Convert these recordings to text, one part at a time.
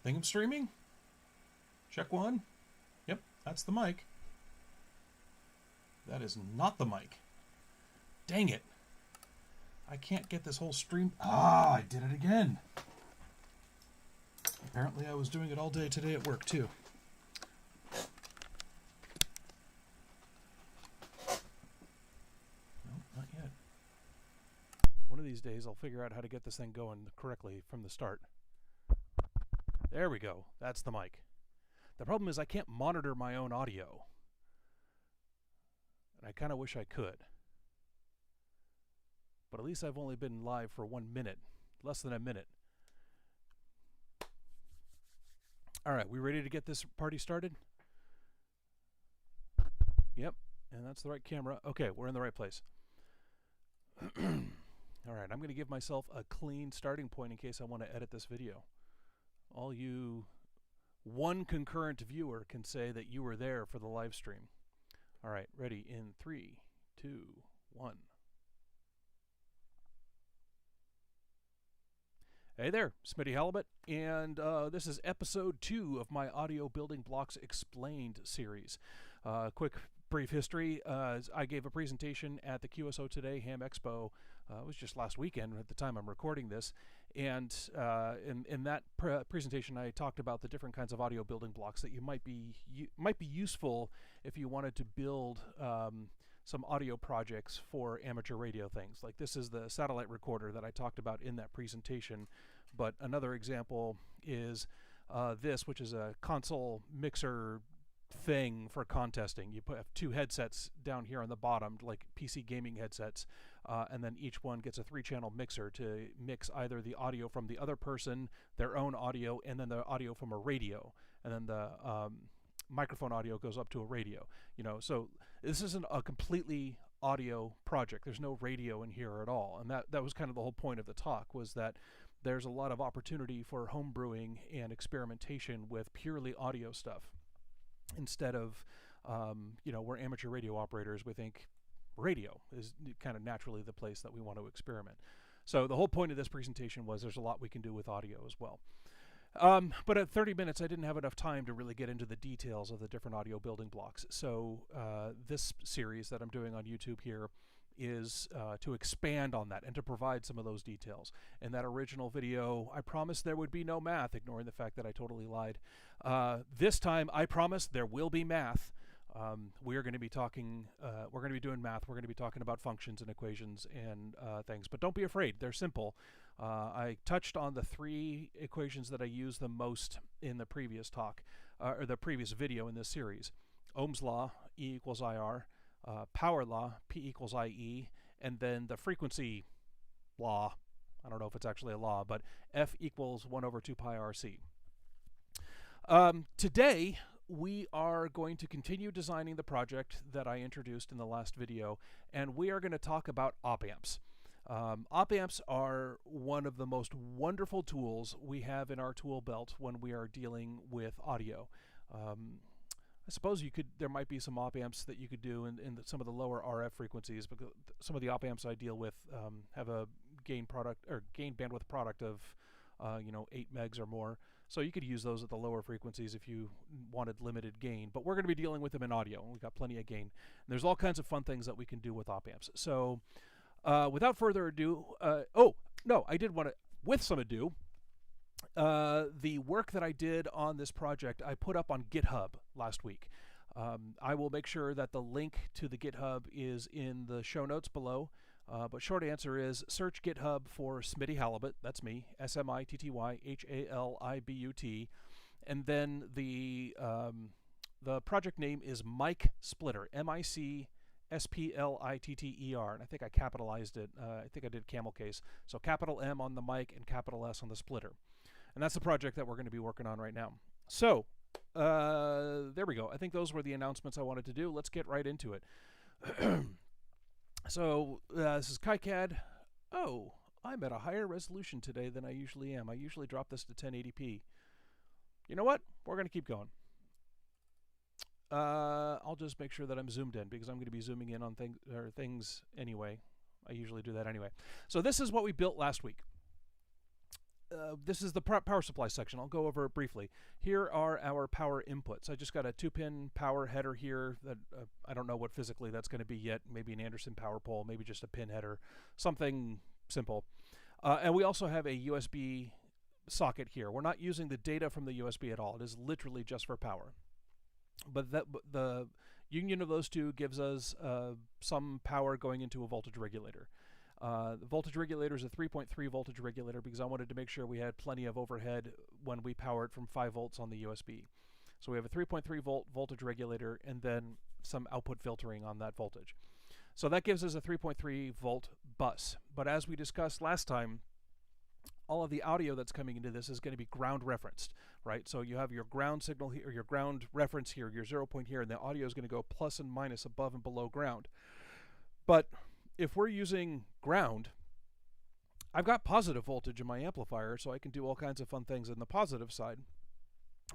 Think I'm streaming? Check one. Yep, that's the mic. That is not the mic. Dang it. I can't get this whole stream. I did it again. Apparently I was doing it all day today at work too. Nope, not yet. One of these days I'll figure out how to get this thing going correctly from the start. There we go. That's the mic. The problem is I can't monitor my own audio. And I kind of wish I could. But at least I've only been live for 1 minute. Less than a minute. Alright, we ready to get this party started? Yep, and that's the right camera. Okay, we're in the right place. Alright, I'm going to give myself a clean starting point in case I want to edit this video. All you one concurrent viewer can say that you were there for the live stream. Alright, ready in 3, 2, 1. Hey there, Smitty Halibut, and this is episode 2 of my Audio Building Blocks Explained series. Quick brief history, I gave a presentation at the QSO Today Ham Expo. It was just last weekend at the time I'm recording this, and in that presentation I talked about the different kinds of audio building blocks that might be useful if you wanted to build some audio projects for amateur radio things. Like this is the satellite recorder that I talked about in that presentation, but another example is this, which is a console mixer thing for contesting. You have two headsets down here on the bottom, like PC gaming headsets, and then each one gets a 3-channel mixer to mix either the audio from the other person, their own audio, and then the audio from a radio, and then the microphone audio goes up to a radio. You know, so this isn't a completely audio project. There's no radio in here at all, and that was kind of the whole point of the talk, was that there's a lot of opportunity for homebrewing and experimentation with purely audio stuff, instead of you know, we're amateur radio operators, we think radio is kind of naturally the place that we want to experiment. So the whole point of this presentation was there's a lot we can do with audio as well. But at 30 minutes, I didn't have enough time to really get into the details of the different audio building blocks. So this series that I'm doing on YouTube here is to expand on that and to provide some of those details. In that original video, I promised there would be no math, ignoring the fact that I totally lied. This time, I promise there will be math. We are going to be talking, we're going to be doing math. We're going to be talking about functions and equations and things. But don't be afraid. They're simple. I touched on the 3 equations that I use the most in the previous talk, or the previous video in this series. Ohm's law, E equals IR. Power law, P equals IE. And then the frequency law. I don't know if it's actually a law, but F equals 1 over 2 pi RC. Today, we are going to continue designing the project that I introduced in the last video, and we are going to talk about OpAmps. OpAmps are one of the most wonderful tools we have in our tool belt when we are dealing with audio. I suppose there might be some OpAmps that you could do in some of the lower RF frequencies, because some of the OpAmps I deal with have a gain bandwidth product of you know, 8 megs or more. So you could use those at the lower frequencies if you wanted limited gain. But we're going to be dealing with them in audio, and we've got plenty of gain. And there's all kinds of fun things that we can do with OpAmps. So without further ado, oh, no, I did want to, with some ado, the work that I did on this project, I put up on GitHub last week. I will make sure that the link to the GitHub is in the show notes below. But short answer is search GitHub for Smitty Halibut. That's me, SmittyHalibut, and then the project name is Mic Splitter, MICSPLITTER, and I think I capitalized it. I think I did camel case. So capital M on the mic and capital S on the splitter, and that's the project that we're going to be working on right now. So there we go. I think those were the announcements I wanted to do. Let's get right into it. So this is KiCad. Oh, I'm at a higher resolution today than I usually am. I usually drop this to 1080p. You know what? We're going to keep going. I'll just make sure that I'm zoomed in, because I'm going to be zooming in on things anyway. I usually do that anyway. So this is what we built last week. this is the power supply section. I'll go over it briefly. Here are our power inputs. I just got a 2-pin power header here that I don't know what physically that's going to be yet. Maybe an Anderson power pole, maybe just a pin header, something simple. And we also have a USB socket here. We're not using the data from the USB at all. It is literally just for power. But the union of those two gives us some power going into a voltage regulator. The voltage regulator is a 3.3 voltage regulator because I wanted to make sure we had plenty of overhead when we power it from 5 volts on the USB. So we have a 3.3 volt voltage regulator and then some output filtering on that voltage. So that gives us a 3.3 volt bus. But as we discussed last time, all of the audio that's coming into this is going to be ground referenced, right? So you have your ground signal here, or your ground reference here, your 0 point here, and the audio is going to go plus and minus above and below ground. But if we're using ground, I've got positive voltage in my amplifier, so I can do all kinds of fun things in the positive side.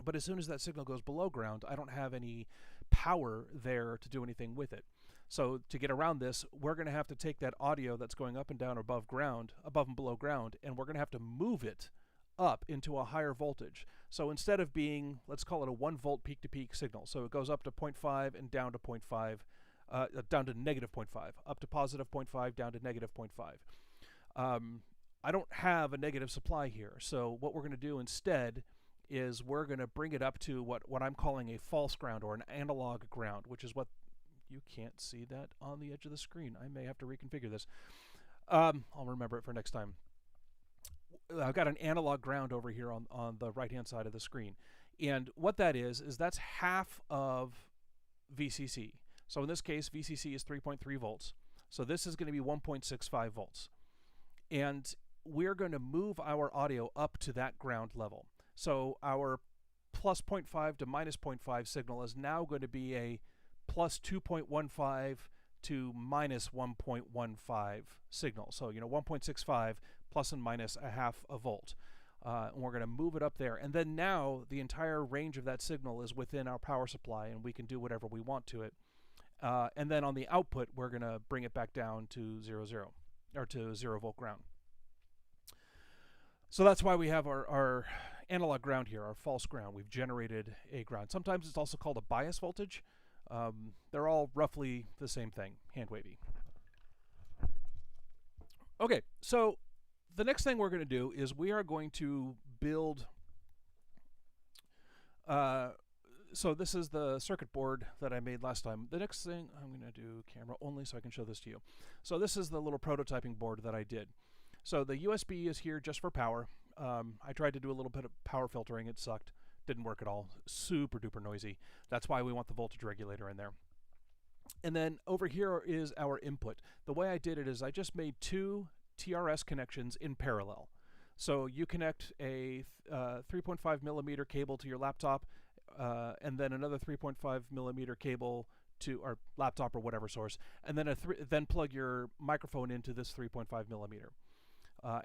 But as soon as that signal goes below ground, I don't have any power there to do anything with it. So to get around this, we're going to have to take that audio that's going up and down above ground, above and below ground, and we're going to have to move it up into a higher voltage. So instead of being, let's call it a 1 volt peak to peak signal, so it goes up to 0.5 and down to 0.5, down to negative 0.5, up to positive 0.5, down to negative 0.5. I don't have a negative supply here, so what we're going to do instead is we're going to bring it up to what I'm calling a false ground or an analog ground, which is what you can't see that on the edge of the screen. I may have to reconfigure this. I'll remember it for next time. I've got an analog ground over here on the right-hand side of the screen. And what that is that's half of VCC. So in this case, VCC is 3.3 volts. So this is going to be 1.65 volts. And we're going to move our audio up to that ground level. So our plus 0.5 to minus 0.5 signal is now going to be a plus 2.15 to minus 1.15 signal. So, 1.65 plus and minus a half a volt. And we're going to move it up there. And then now the entire range of that signal is within our power supply, and we can do whatever we want to it. And then on the output, we're going to bring it back down to 0, or to 0 volt ground. So that's why we have our analog ground here, our false ground. We've generated a ground. Sometimes it's also called a bias voltage. They're all roughly the same thing, hand wavy. Okay, so the next thing we're going to do is we are going to build, so this is the circuit board that I made last time. The next thing, I'm going to do camera only so I can show this to you. So this is the little prototyping board that I did. So the USB is here just for power. I tried to do a little bit of power filtering. It sucked. Didn't work at all. Super duper noisy. That's why we want the voltage regulator in there. And then over here is our input. The way I did it is I just made 2 TRS connections in parallel. So you connect a 3.5 millimeter cable to your laptop, and then another 3.5 millimeter cable to our laptop or whatever source, and then then plug your microphone into this 3.5 millimeter.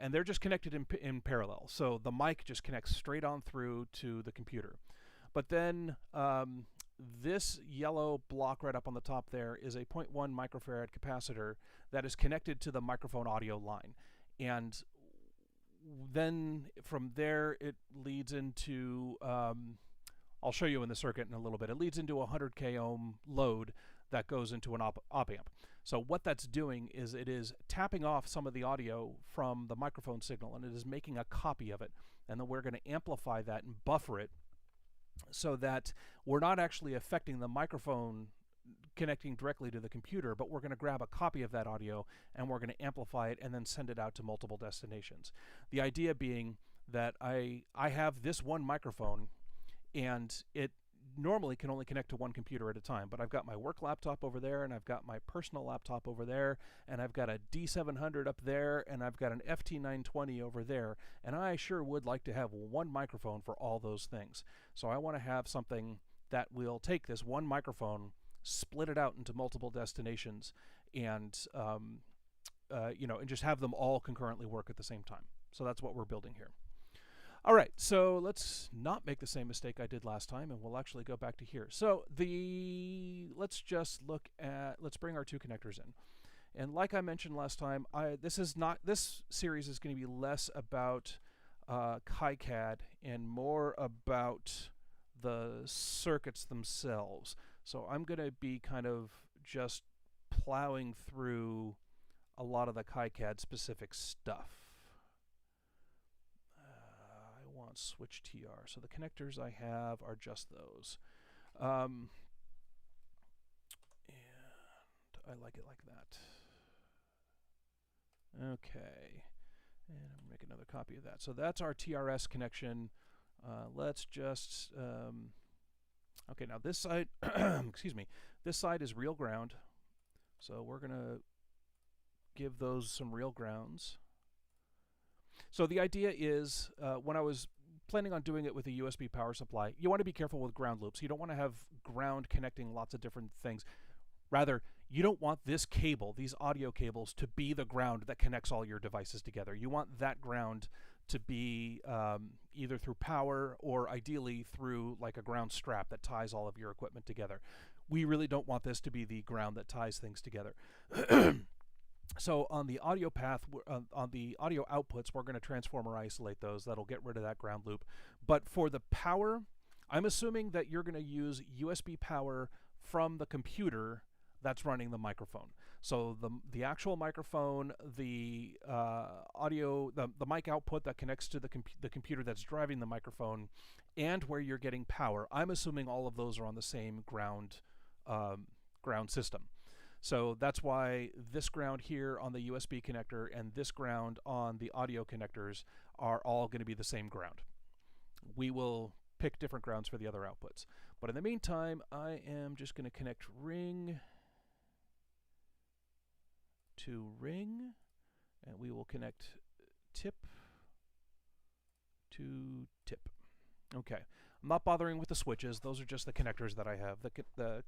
And they're just connected in parallel. So the mic just connects straight on through to the computer. But then this yellow block right up on the top there is a 0.1 microfarad capacitor that is connected to the microphone audio line. And then from there it leads into, I'll show you in the circuit in a little bit, it leads into a 100K ohm load that goes into an OpAmp. So what that's doing is it is tapping off some of the audio from the microphone signal, and it is making a copy of it. And then we're going to amplify that and buffer it so that we're not actually affecting the microphone connecting directly to the computer, but we're going to grab a copy of that audio and we're going to amplify it and then send it out to multiple destinations. The idea being that I have this one microphone, and it normally can only connect to one computer at a time, but I've got my work laptop over there, and I've got my personal laptop over there, and I've got a D700 up there, and I've got an FT920 over there, and I sure would like to have one microphone for all those things. So I want to have something that will take this one microphone, split it out into multiple destinations, and and just have them all concurrently work at the same time. So that's what we're building here. All right, so let's not make the same mistake I did last time, and we'll actually go back to here. So let's just look at, let's bring our 2 connectors in. And like I mentioned last time, this series is going to be less about KiCad and more about the circuits themselves. So I'm going to be kind of just plowing through a lot of the KiCad specific stuff. I want switch TR. So the connectors I have are just those. And I like it like that. Okay. And I'm going to make another copy of that. So that's our TRS connection. Let's just... okay, now this side... excuse me. This side is real ground. So we're going to give those some real grounds. So the idea is, when I was planning on doing it with a USB power supply, you want to be careful with ground loops. You don't want to have ground connecting lots of different things. Rather, you don't want this cable, these audio cables, to be the ground that connects all your devices together. You want that ground to be either through power or ideally through like a ground strap that ties all of your equipment together. We really don't want this to be the ground that ties things together. So on the audio path, on the audio outputs, we're going to transformer isolate those. That'll get rid of that ground loop. But for the power, I'm assuming that you're going to use USB power from the computer that's running the microphone. So the actual microphone, the audio, the mic output that connects to the computer that's driving the microphone, and where you're getting power. I'm assuming all of those are on the same ground system. So that's why this ground here on the USB connector and this ground on the audio connectors are all going to be the same ground. We will pick different grounds for the other outputs. But in the meantime, I am just going to connect ring to ring, and we will connect tip to tip. Okay. I'm not bothering with the switches. Those are just the connectors that I have. The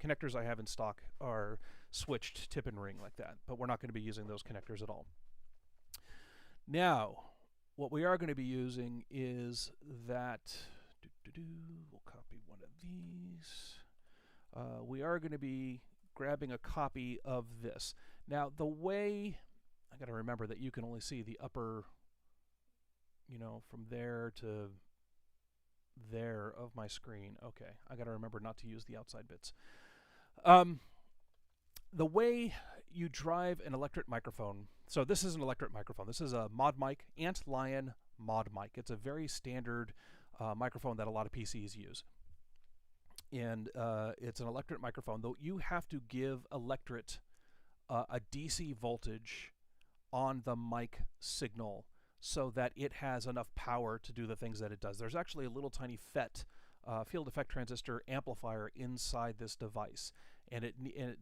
connectors I have in stock are switched tip and ring like that, but we're not going to be using those connectors at all. Now, what we are going to be using is that, we'll copy one of these. We are going to be grabbing a copy of this. Now, the way, I got to remember that you can only see the upper, from there to there of my screen. Okay, I got to remember not to use the outside bits. The way you drive an electric microphone, so this is an electric microphone. This is a mod mic, Antlion mod mic. It's a very standard microphone that a lot of PCs use. And it's an electric microphone, though you have to give electret a DC voltage on the mic signal so that it has enough power to do the things that it does. There's actually a little tiny FET, field effect transistor amplifier inside this device. And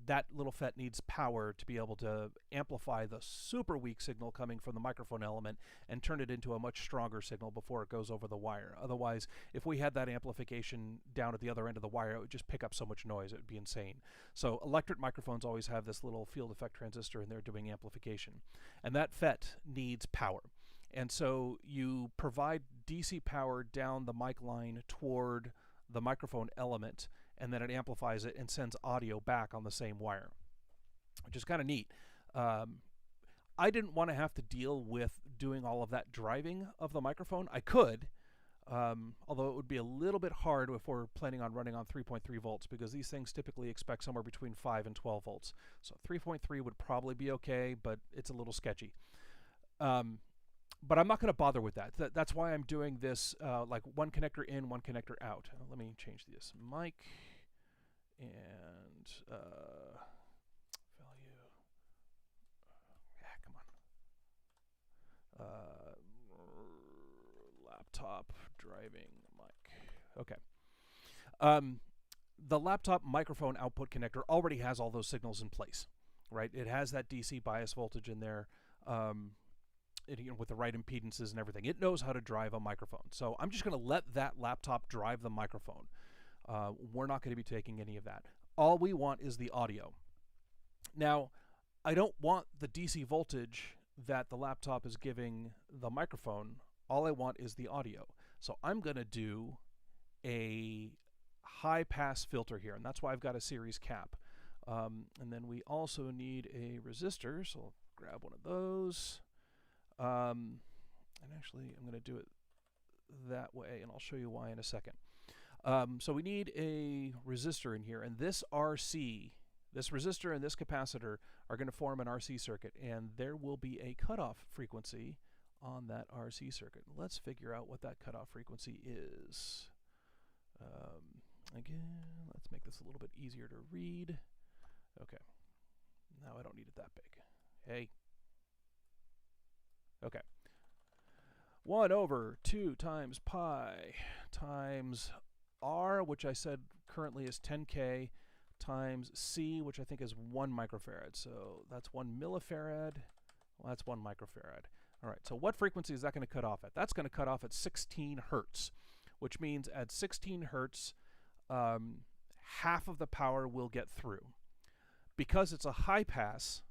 that little FET needs power to be able to amplify the super weak signal coming from the microphone element and turn it into a much stronger signal before it goes over the wire. Otherwise, if we had that amplification down at the other end of the wire, it would just pick up so much noise, it would be insane. So electric microphones always have this little field effect transistor in there doing amplification. And that FET needs power. And so you provide DC power down the mic line toward the microphone element, and then it amplifies it and sends audio back on the same wire, which is kind of neat. I didn't want to have to deal with doing all of that driving of the microphone. I could, although it would be a little bit hard if we're planning on running on 3.3 volts, because these things typically expect somewhere between 5 and 12 volts. So 3.3 would probably be okay, but it's a little sketchy. But I'm not going to bother with that. That's why I'm doing this like one connector in, one connector out. Let me change this. Mic and value. Yeah, come on. Laptop driving mic. Okay. The laptop microphone output connector already has all those signals in place, right? It has that DC bias voltage in there. With the right impedances and everything. It knows how to drive a microphone. So I'm just going to let that laptop drive the microphone. We're not going to be taking any of that. All we want is the audio. Now, I don't want the DC voltage that the laptop is giving the microphone. All I want is the audio. So I'm going to do a high pass filter here, and that's why I've got a series cap. And then we also need a resistor, so I'll grab one of those. And actually, I'm going to do it that way, and I'll show you why in a second. So we need a resistor in here, and this RC, this resistor and this capacitor are going to form an RC circuit, and there will be a cutoff frequency on that RC circuit. Let's figure out what that cutoff frequency is. Again, let's make this a little bit easier to read. Okay, now I don't need it that big. Hey. Okay. 1/2 times pi times R, which I said currently is 10K, times C, which I think is 1 microfarad. So that's 1 millifarad. Well, that's 1 microfarad. All right, so what frequency is that going to cut off at? That's going to cut off at 16 hertz, which means at 16 hertz, half of the power will get through. Because it's a high pass,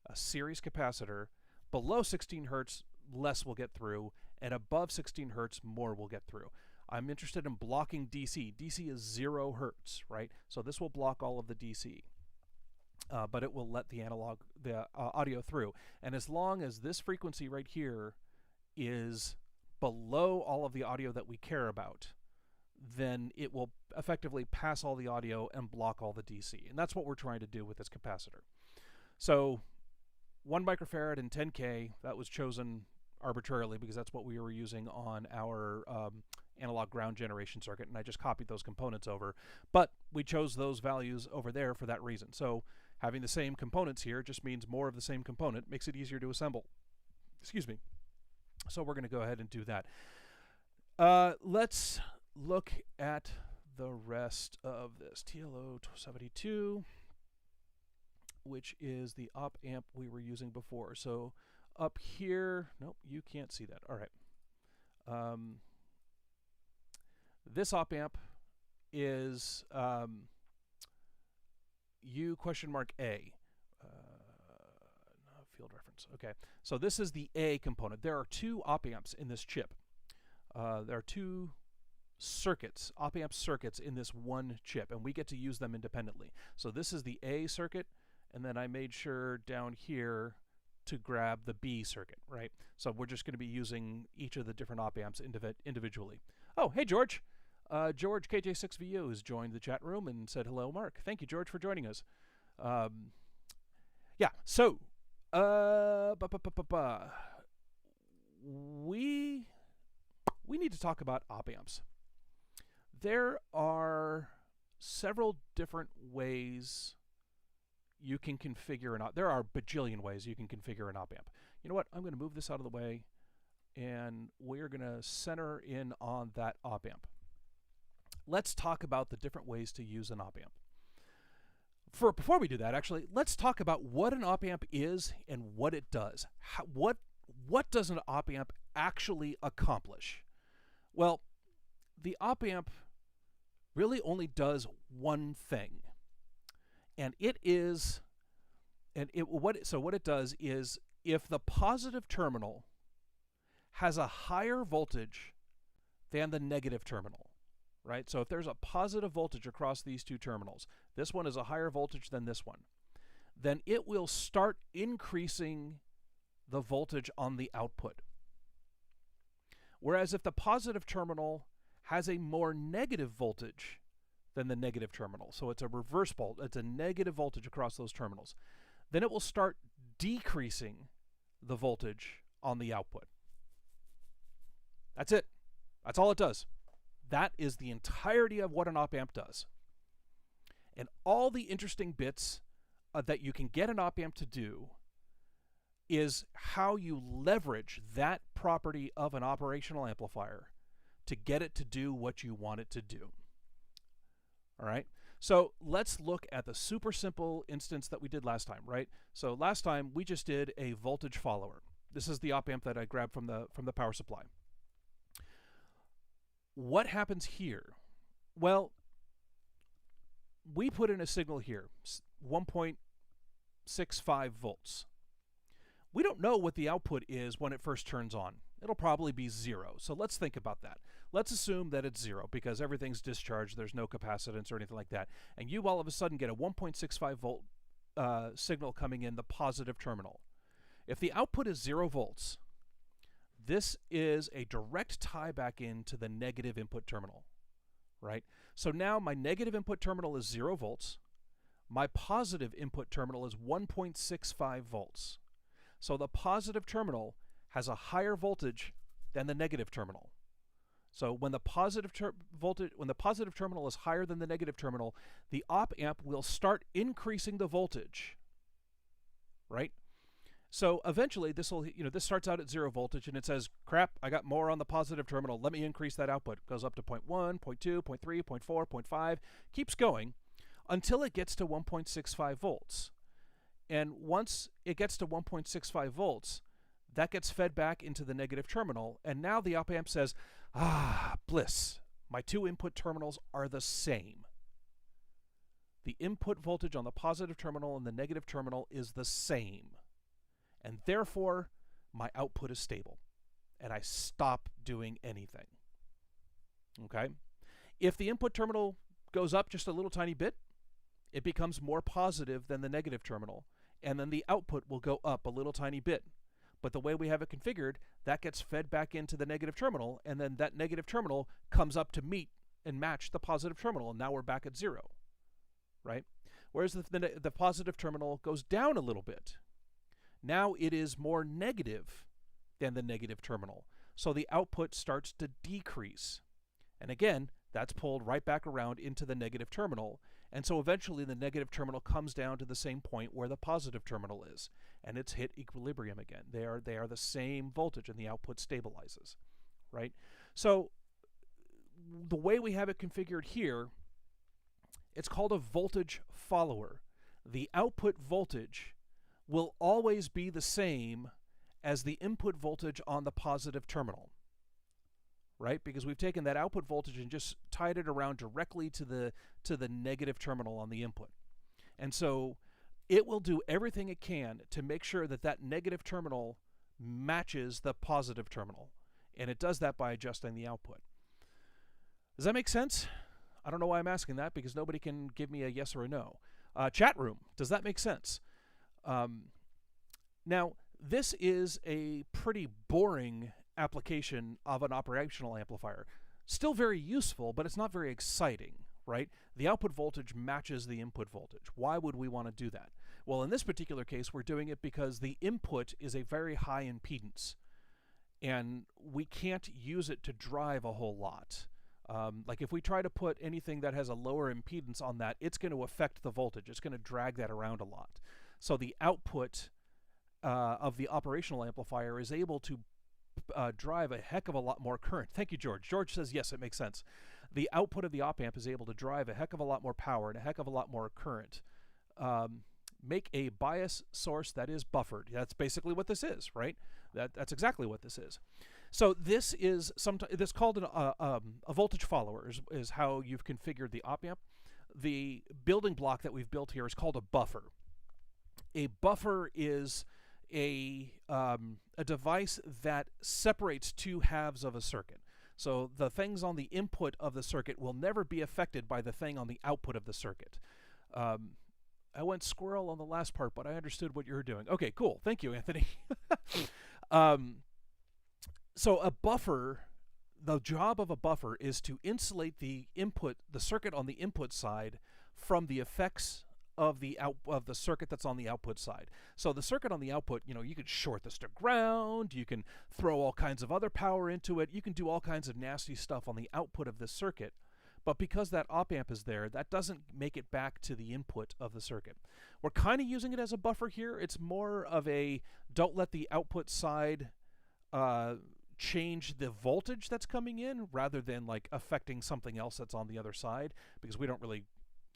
a series capacitor, below 16 hertz, less will get through, and above 16 hertz, more will get through. I'm interested in blocking DC. DC is 0 hertz, right? So this will block all of the DC, but it will let the audio through. And as long as this frequency right here is below all of the audio that we care about, then it will effectively pass all the audio and block all the DC. And that's what we're trying to do with this capacitor. So 1 microfarad and 10K, that was chosen arbitrarily because that's what we were using on our analog ground generation circuit, and I just copied those components over. But we chose those values over there for that reason. So having the same components here just means more of the same component, makes it easier to assemble. Excuse me. So we're going to go ahead and do that. Let's look at the rest of this. TLO-72, which is the OpAmp we were using before. So up here, nope, you can't see that. All right. This OpAmp is U?A. Field reference. Okay. So this is the A component. There are 2 OpAmps in this chip. There are 2 circuits, OpAmp circuits in this one chip, and we get to use them independently. So this is the A circuit, and then I made sure down here to grab the B circuit, right? So we're just going to be using each of the different OpAmps individually. Oh, hey, George. George KJ6VU has joined the chat room and said, hello, Mark. Thank you, George, for joining us. Yeah, so we need to talk about OpAmps. There are several different ways you can configure an OpAmp. There are bajillion ways you can configure an OpAmp. You know what? I'm going to move this out of the way, and we're going to center in on that OpAmp. Let's talk about the different ways to use an OpAmp. Before we do that, actually, let's talk about what an OpAmp is and what it does. What does an OpAmp actually accomplish? Well, the OpAmp really only does one thing, and what it does is, if the positive terminal has a higher voltage than the negative terminal, right? So if there's a positive voltage across these 2 terminals, this one is a higher voltage than this one, then it will start increasing the voltage on the output. Whereas if the positive terminal has a more negative voltage than the negative terminal, so it's a reverse volt, it's a negative voltage across those terminals, then it will start decreasing the voltage on the output. That's it. That's all it does. That is the entirety of what an OpAmp does. And all the interesting bits that you can get an OpAmp to do is how you leverage that property of an operational amplifier to get it to do what you want it to do. All right? So let's look at the super simple instance that we did last time, right? So last time we just did a voltage follower. This is the OpAmp that I grabbed from the power supply. What happens here? Well, we put in a signal here, 1.65 volts. We don't know what the output is when it first turns on. It'll probably be 0. So let's think about that. Let's assume that it's 0 because everything's discharged, there's no capacitance or anything like that. And you all of a sudden get a 1.65 volt signal coming in the positive terminal. If the output is 0 volts, this is a direct tie back into the negative input terminal, right? So now my negative input terminal is 0 volts. My positive input terminal is 1.65 volts. So the positive terminal has a higher voltage than the negative terminal. So when the positive terminal is higher than the negative terminal, the OpAmp will start increasing the voltage, right? So eventually this starts out at 0 voltage and it says, crap, I got more on the positive terminal. Let me increase that output. It goes up to 0.1, 0.2, 0.3, 0.4, 0.5, keeps going until it gets to 1.65 volts. And once it gets to 1.65 volts, that gets fed back into the negative terminal. And now the OpAmp says, bliss, my 2 input terminals are the same. The input voltage on the positive terminal and the negative terminal is the same. And therefore, my output is stable. And I stop doing anything. Okay? If the input terminal goes up just a little tiny bit, it becomes more positive than the negative terminal. And then the output will go up a little tiny bit. But the way we have it configured, that gets fed back into the negative terminal, and then that negative terminal comes up to meet and match the positive terminal, and now we're back at 0, right? Whereas the positive terminal goes down a little bit. Now it is more negative than the negative terminal, so the output starts to decrease. And again, that's pulled right back around into the negative terminal, and so eventually the negative terminal comes down to the same point where the positive terminal is, and it's hit equilibrium again. They are the same voltage, and the output stabilizes, right? So the way we have it configured here, it's called a voltage follower. The output voltage will always be the same as the input voltage on the positive terminal, right? Because we've taken that output voltage and just tied it around directly to the negative terminal on the input. And so it will do everything it can to make sure that that negative terminal matches the positive terminal. And it does that by adjusting the output. Does that make sense? I don't know why I'm asking that, because nobody can give me a yes or a no. Chat room, does that make sense? Now, this is a pretty boring application of an operational amplifier. Still very useful, but it's not very exciting, right? The output voltage matches the input voltage. Why would we want to do that? Well, in this particular case, we're doing it because the input is a very high impedance, and we can't use it to drive a whole lot. Like if we try to put anything that has a lower impedance on that, it's going to affect the voltage. It's going to drag that around a lot. So the output of the operational amplifier is able to drive a heck of a lot more current. Thank you, George. George says, yes, it makes sense. The output of the OpAmp is able to drive a heck of a lot more power and a heck of a lot more current. Make a bias source that is buffered. That's basically what this is, right? That's exactly what this is. So this is this called a voltage follower is how you've configured the OpAmp. The building block that we've built here is called a buffer. A buffer is a device that separates 2 halves of a circuit. So the things on the input of the circuit will never be affected by the thing on the output of the circuit. I went squirrel on the last part, but I understood what you were doing. Okay, cool. Thank you, Anthony. So a buffer, the job of a buffer is to insulate the circuit on the input side from the effects of the circuit that's on the output side. So the circuit on the output, you can short this to ground, you can throw all kinds of other power into it, you can do all kinds of nasty stuff on the output of this circuit. But because that OpAmp is there, that doesn't make it back to the input of the circuit. We're kind of using it as a buffer here. It's more of a don't let the output side change the voltage that's coming in, rather than like affecting something else that's on the other side, because we don't really...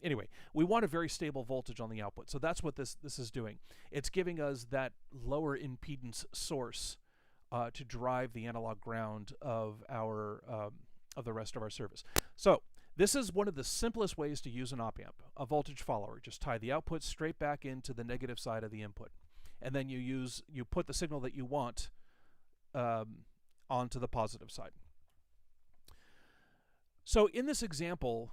Anyway, we want a very stable voltage on the output. So that's what this is doing. It's giving us that lower impedance source to drive the analog ground of the rest of our service. So this is one of the simplest ways to use an OpAmp, a voltage follower. Just tie the output straight back into the negative side of the input, and then you put the signal that you want onto the positive side. So in this example,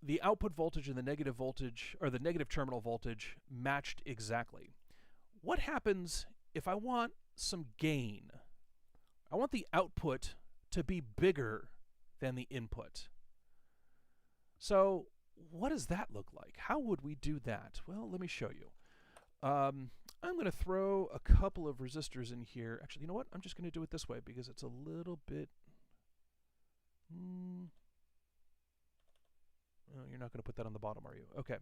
the output voltage and the negative voltage, or the negative terminal voltage, matched exactly. What happens if I want some gain? I want the output to be bigger than the input. So what does that look like? How would we do that? Well, let me show you. I'm going to throw a couple of resistors in here. Actually, you know what? I'm just going to do it this way because it's a little bit... Oh, you're not going to put that on the bottom, are you? Okay.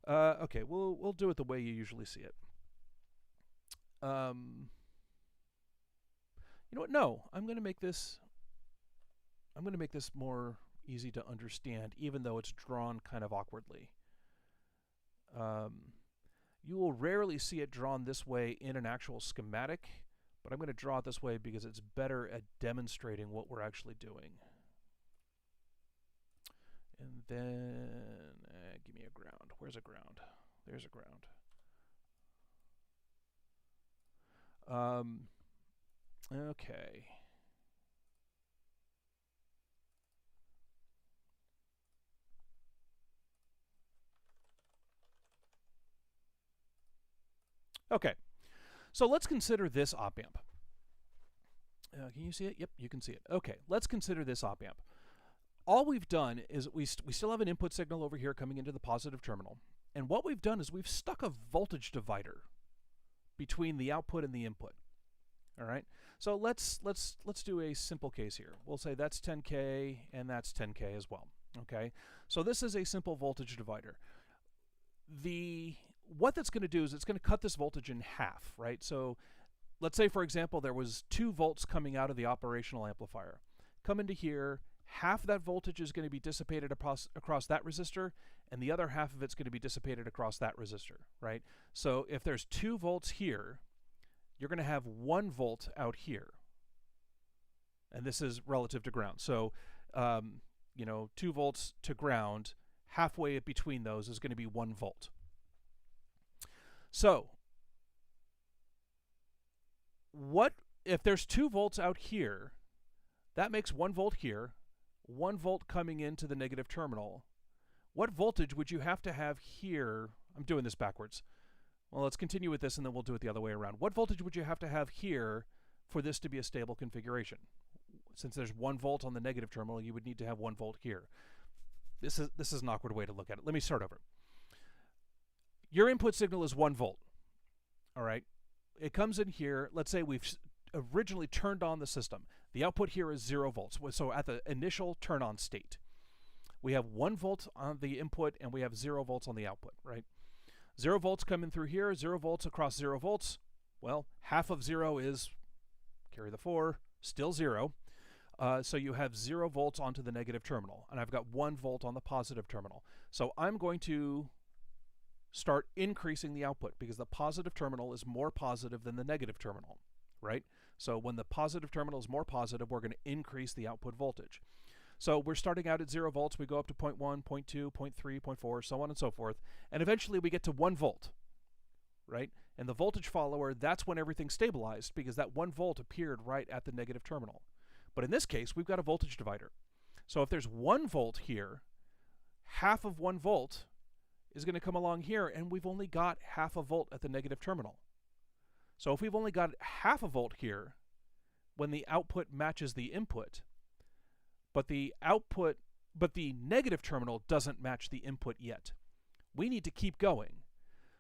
Okay, we'll do it the way you usually see it. You know what? No, I'm going to make this more easy to understand, even though it's drawn kind of awkwardly. You will rarely see it drawn this way in an actual schematic, but I'm going to draw it this way because it's better at demonstrating what we're actually doing. And then, give me a ground. Where's a ground? There's a ground. Okay. Okay, so let's consider this OpAmp. Can you see it? Yep, you can see it. Okay, let's consider this OpAmp. All we've done is we still have an input signal over here coming into the positive terminal. And what we've done is we've stuck a voltage divider between the output and the input. All right, so let's do a simple case here. We'll say that's 10K and that's 10K as well. Okay, so this is a simple voltage divider. What that's going to do is it's going to cut this voltage in half, right? So let's say, for example, there was 2 volts coming out of the operational amplifier. Come into here, half that voltage is going to be dissipated across that resistor, and the other half of it's going to be dissipated across that resistor, right? So if there's 2 volts here, you're going to have 1 volt out here. And this is relative to ground. So, 2 volts to ground, halfway between those is going to be 1 volt. So, what if there's 2 volts out here? That makes 1 volt here, 1 volt coming into the negative terminal. What voltage would you have to have here? I'm doing this backwards. Well, let's continue with this and then we'll do it the other way around. What voltage would you have to have here for this to be a stable configuration? Since there's 1 volt on the negative terminal, you would need to have 1 volt here. This is an awkward way to look at it. Let me start over. Your input signal is 1 volt. All right. It comes in here. Let's say we've originally turned on the system. The output here is 0 volts. So at the initial turn on state, we have 1 volt on the input and we have 0 volts on the output, right? 0 volts coming through here, 0 volts across 0 volts. Well, half of 0 is, carry the 4, still 0. So you have 0 volts onto the negative terminal, and I've got 1 volt on the positive terminal. So I'm going to start increasing the output because the positive terminal is more positive than the negative terminal, right? So when the positive terminal is more positive, we're going to increase the output voltage. So we're starting out at 0 volts, we go up to 0.1, 0.2, 0.3, 0.4, so on and so forth, and eventually we get to 1 volt, right? And the voltage follower, that's when everything stabilized because that 1 volt appeared right at the negative terminal. But in this case, we've got a voltage divider. So if there's 1 volt here, half of 1 volt is going to come along here, and we've only got half a volt at the negative terminal. So if we've only got half a volt here, when the output matches the input, but the negative terminal doesn't match the input yet, we need to keep going.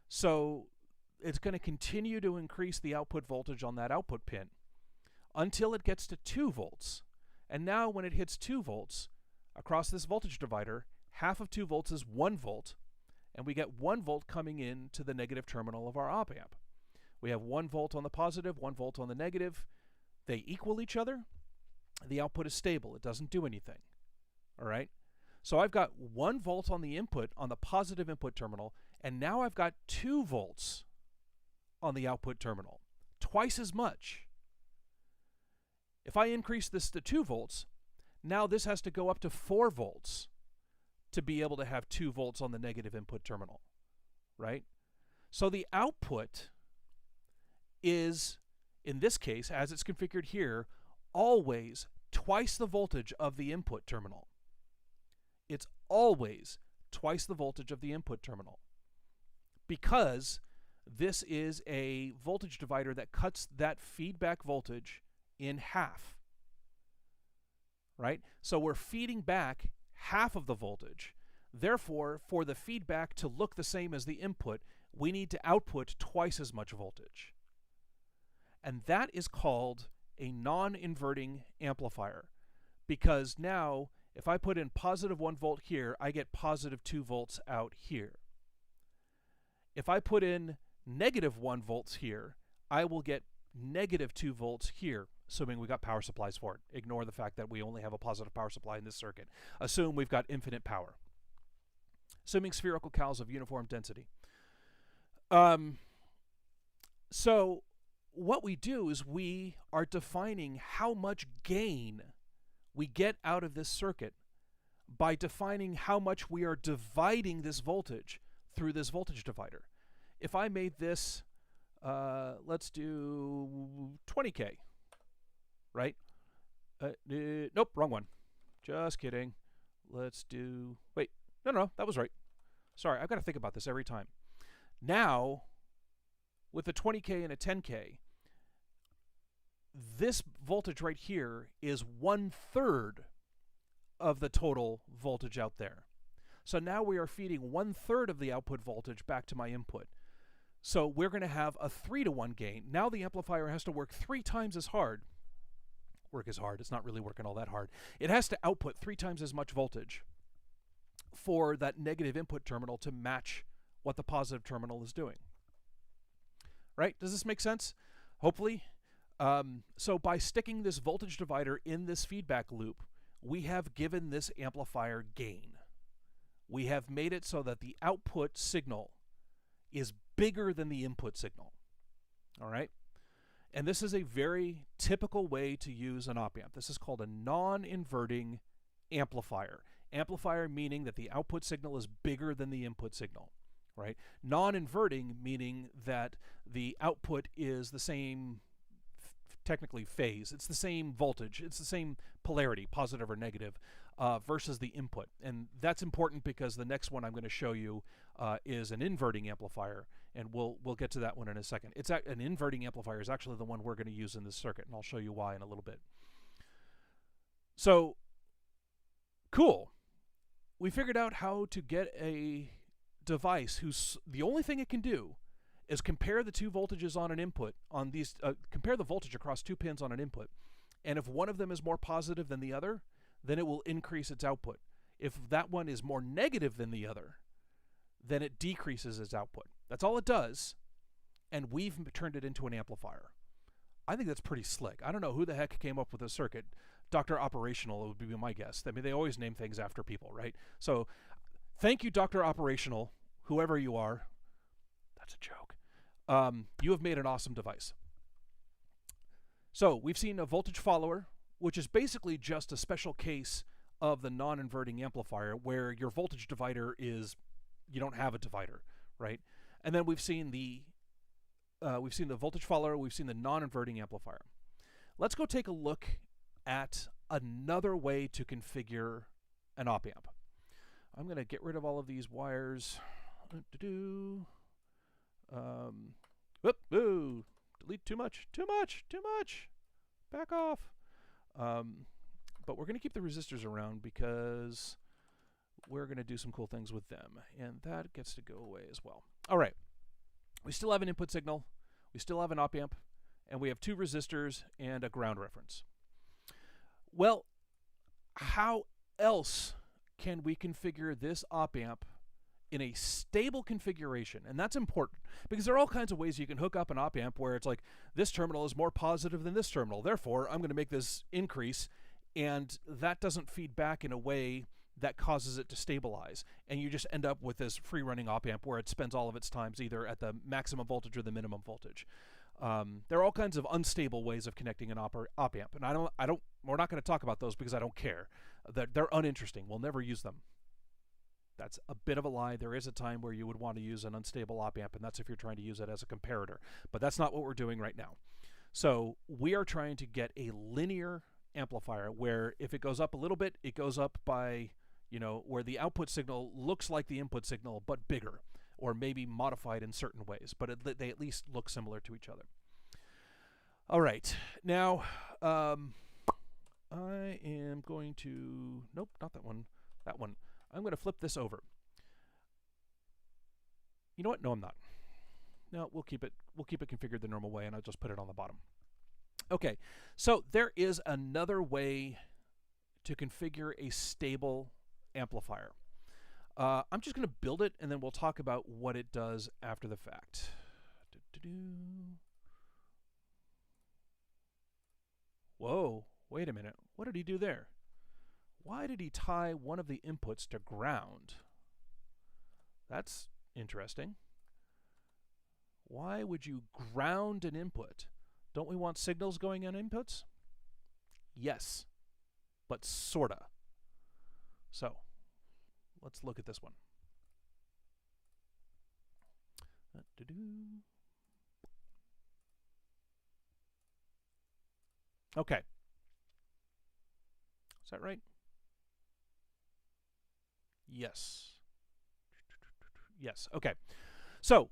So it's going to continue to increase the output voltage on that output pin until it gets to 2 volts. And now when it hits 2 volts, across this voltage divider, half of 2 volts is 1 volt, and we get 1 volt coming in to the negative terminal of our OpAmp. We have 1 volt on the positive, 1 volt on the negative. They equal each other. The output is stable. It doesn't do anything. All right? So I've got 1 volt on the input, on the positive input terminal, and now I've got 2 volts on the output terminal. Twice as much. If I increase this to 2 volts, now this has to go up to 4 volts to be able to have 2 volts on the negative input terminal, right? So the output is, in this case, as it's configured here, always twice the voltage of the input terminal. It's always twice the voltage of the input terminal because this is a voltage divider that cuts that feedback voltage in half, right? So we're feeding back half of the voltage. Therefore, for the feedback to look the same as the input, we need to output twice as much voltage. And that is called a non-inverting amplifier, because now if I put in positive 1 volt here, I get positive 2 volts out here. If I put in negative 1 volts here, I will get negative 2 volts here, assuming we got power supplies for it. Ignore the fact that we only have a positive power supply in this circuit. Assume we've got infinite power. Assuming spherical cows of uniform density. So what we do is we are defining how much gain we get out of this circuit by defining how much we are dividing this voltage through this voltage divider. If I made this, let's do 20K, right? Nope, wrong one. Just kidding. Let's do, wait, no, that was right. Sorry, I've got to think about this every time. Now, with a 20K and a 10K, this voltage right here is 1/3 of the total voltage out there. So now we are feeding 1/3 of the output voltage back to my input. So we're going to have a 3-to-1 gain. Now the amplifier has to work 3 times as hard. Work is hard. It's not really working all that hard. It has to output 3 times as much voltage for that negative input terminal to match what the positive terminal is doing. Right? Does this make sense? Hopefully. So by sticking this voltage divider in this feedback loop, we have given this amplifier gain. We have made it so that the output signal is bigger than the input signal. All right? And this is a very typical way to use an OpAmp. This is called a non-inverting amplifier. Amplifier meaning that the output signal is bigger than the input signal, right? Non-inverting meaning that the output is the same, technically phase. It's the same voltage. It's the same polarity, positive or negative, versus the input. And that's important because the next one I'm going to show you is an inverting amplifier, and we'll get to that one in a second. An inverting amplifier is actually the one we're going to use in this circuit, and I'll show you why in a little bit. So, cool. We figured out how to get a device whose the only thing it can do is compare the 2 voltages on an input on these compare the voltage across 2 pins on an input, and if one of them is more positive than the other, then it will increase its output. If that one is more negative than the other, then it decreases its output. That's all it does, and we've turned it into an amplifier. I think that's pretty slick. I don't know who the heck came up with this circuit. Dr. Operational would be my guess. I mean, they always name things after people, right? So thank you, Dr. Operational, whoever you are. That's a joke. You have made an awesome device. So we've seen a voltage follower, which is basically just a special case of the non-inverting amplifier where your voltage divider is, you don't have a divider, right? And then we've seen the voltage follower, we've seen the non-inverting amplifier. Let's go take a look at another way to configure an OpAmp. I'm going to get rid of all of these wires. Delete too much. Back off. But we're going to keep the resistors around because we're going to do some cool things with them, and that gets to go away as well. All right. We still have an input signal. We still have an OpAmp, and we have 2 resistors and a ground reference. Well, how else can we configure this OpAmp in a stable configuration? And that's important because there are all kinds of ways you can hook up an OpAmp where it's like, this terminal is more positive than this terminal, therefore I'm going to make this increase, and that doesn't feed back in a way that causes it to stabilize, and you just end up with this free running OpAmp where it spends all of its times either at the maximum voltage or the minimum voltage. There are all kinds of unstable ways of connecting an OpAmp, and we're not going to talk about those because I don't care. They're uninteresting. We'll never use them. That's a bit of a lie. There is a time where you would want to use an unstable OpAmp, and that's if you're trying to use it as a comparator. But that's not what we're doing right now. So we are trying to get a linear amplifier where if it goes up a little bit, it goes up by, where the output signal looks like the input signal but bigger, or maybe modified in certain ways, but they at least look similar to each other. All right. Now, I am going to... Nope, not that one. That one. I'm going to flip this over. You know what? No, I'm not. No, we'll keep it configured the normal way, and I'll just put it on the bottom. Okay, so there is another way to configure a stable amplifier. I'm just going to build it, and then we'll talk about what it does after the fact. Whoa, wait a minute. What did he do there? Why did he tie one of the inputs to ground? That's interesting. Why would you ground an input? Don't we want signals going on inputs? Yes, but sorta. So, let's look at this one. Okay. Is that right? Yes. Yes. Okay. So,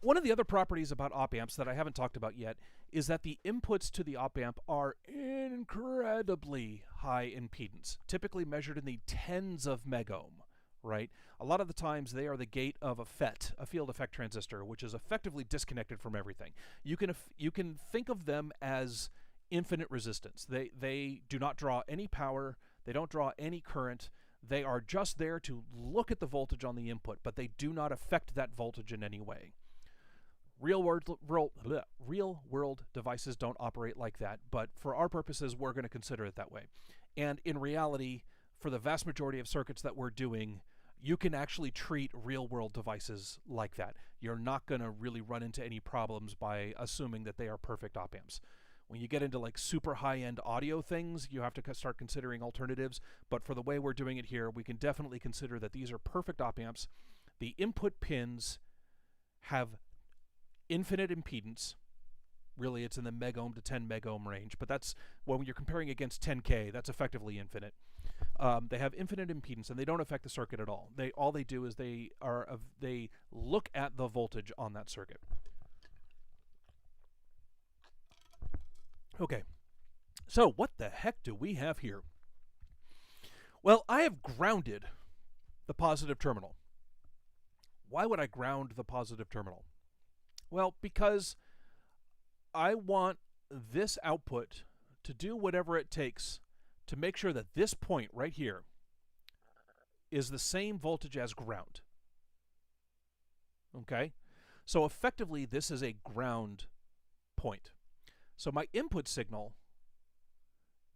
one of the other properties about OpAmps that I haven't talked about yet is that the inputs to the OpAmp are incredibly high impedance, typically measured in the tens of megohm, right? A lot of the times they are the gate of a FET, a field effect transistor, which is effectively disconnected from everything. You can think of them as infinite resistance. They do not draw any power, they don't draw any current. They are just there to look at the voltage on the input, but they do not affect that voltage in any way. Real world devices don't operate like that, but for our purposes, we're going to consider it that way. And in reality, for the vast majority of circuits that we're doing, you can actually treat real world devices like that. You're not going to really run into any problems by assuming that they are perfect op-amps. When you get into like super high-end audio things, you have to start considering alternatives. But for the way we're doing it here, we can definitely consider that these are perfect op-amps. The input pins have infinite impedance. Really, it's in the megohm to 10 megohm range. But that's when you're comparing against 10K, that's effectively infinite. They have infinite impedance, and they don't affect the circuit at all. All they do is they look at the voltage on that circuit. Okay, so what the heck do we have here? Well, I have grounded the positive terminal. Why would I ground the positive terminal? Well, because I want this output to do whatever it takes to make sure that this point right here is the same voltage as ground. Okay? So effectively, this is a ground point. So my input signal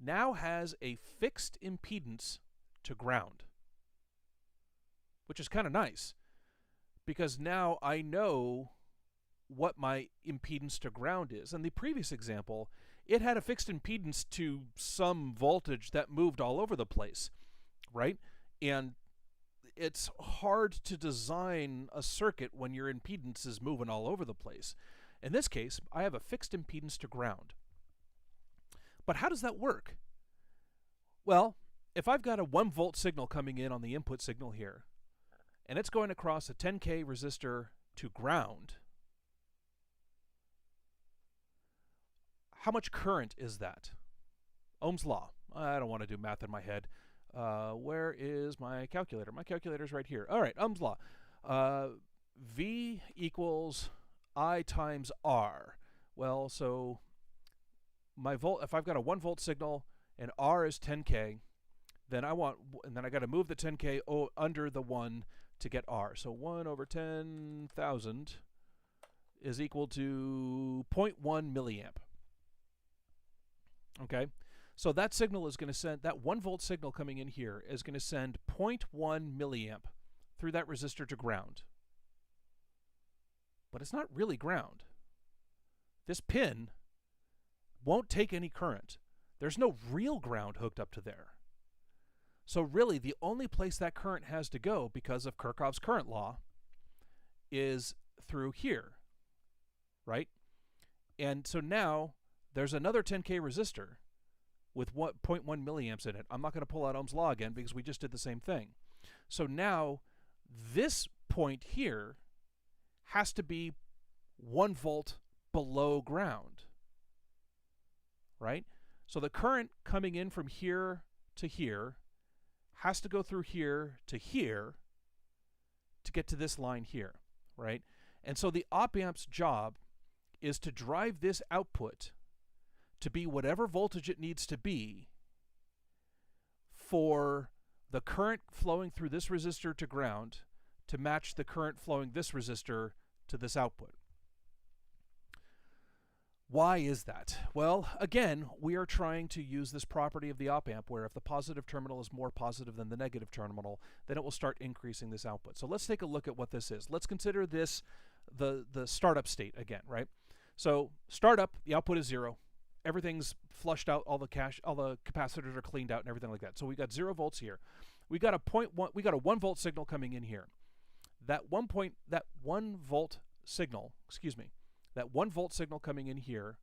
now has a fixed impedance to ground, which is kind of nice because now I know what my impedance to ground is. In the previous example, it had a fixed impedance to some voltage that moved all over the place, right? And it's hard to design a circuit when your impedance is moving all over the place. In this case, I have a fixed impedance to ground. But how does that work? Well, if I've got a 1 volt signal coming in on the input signal here, and it's going across a 10K resistor to ground, how much current is that? Ohm's law. I don't want to do math in my head. Where is my calculator? My calculator's right here. All right, Ohm's law. V equals I times R. Well, so my volt, if I've got a 1 volt signal and R is 10K, then I got to move the 10K under the 1 to get R. So 1 over 10,000 is equal to 0.1 milliamp. Okay? So that signal is going to send, that 1 volt signal coming in here is going to send 0.1 milliamp through that resistor to ground. But it's not really ground. This pin won't take any current. There's no real ground hooked up to there. So really, the only place that current has to go, because of Kirchhoff's current law, is through here, right? And so now there's another 10K resistor with 0.1 milliamps in it. I'm not going to pull out Ohm's law again because we just did the same thing. So now this point here has to be 1 volt below ground. right? So the current coming in from here to here has to go through here to get to this line here, right? And so the OpAmp's job is to drive this output to be whatever voltage it needs to be for the current flowing through this resistor to ground to match the current flowing this resistor to this output. Why is that? Well, again, we are trying to use this property of the op-amp where if the positive terminal is more positive than the negative terminal, then it will start increasing this output. So let's take a look at what this is. Let's consider this the startup state again, right? So startup, the output is 0. Everything's flushed out, all the capacitors are cleaned out and everything like that. So we got 0 volts here. We got a 1 volt signal coming in here. That 1 volt signal coming in here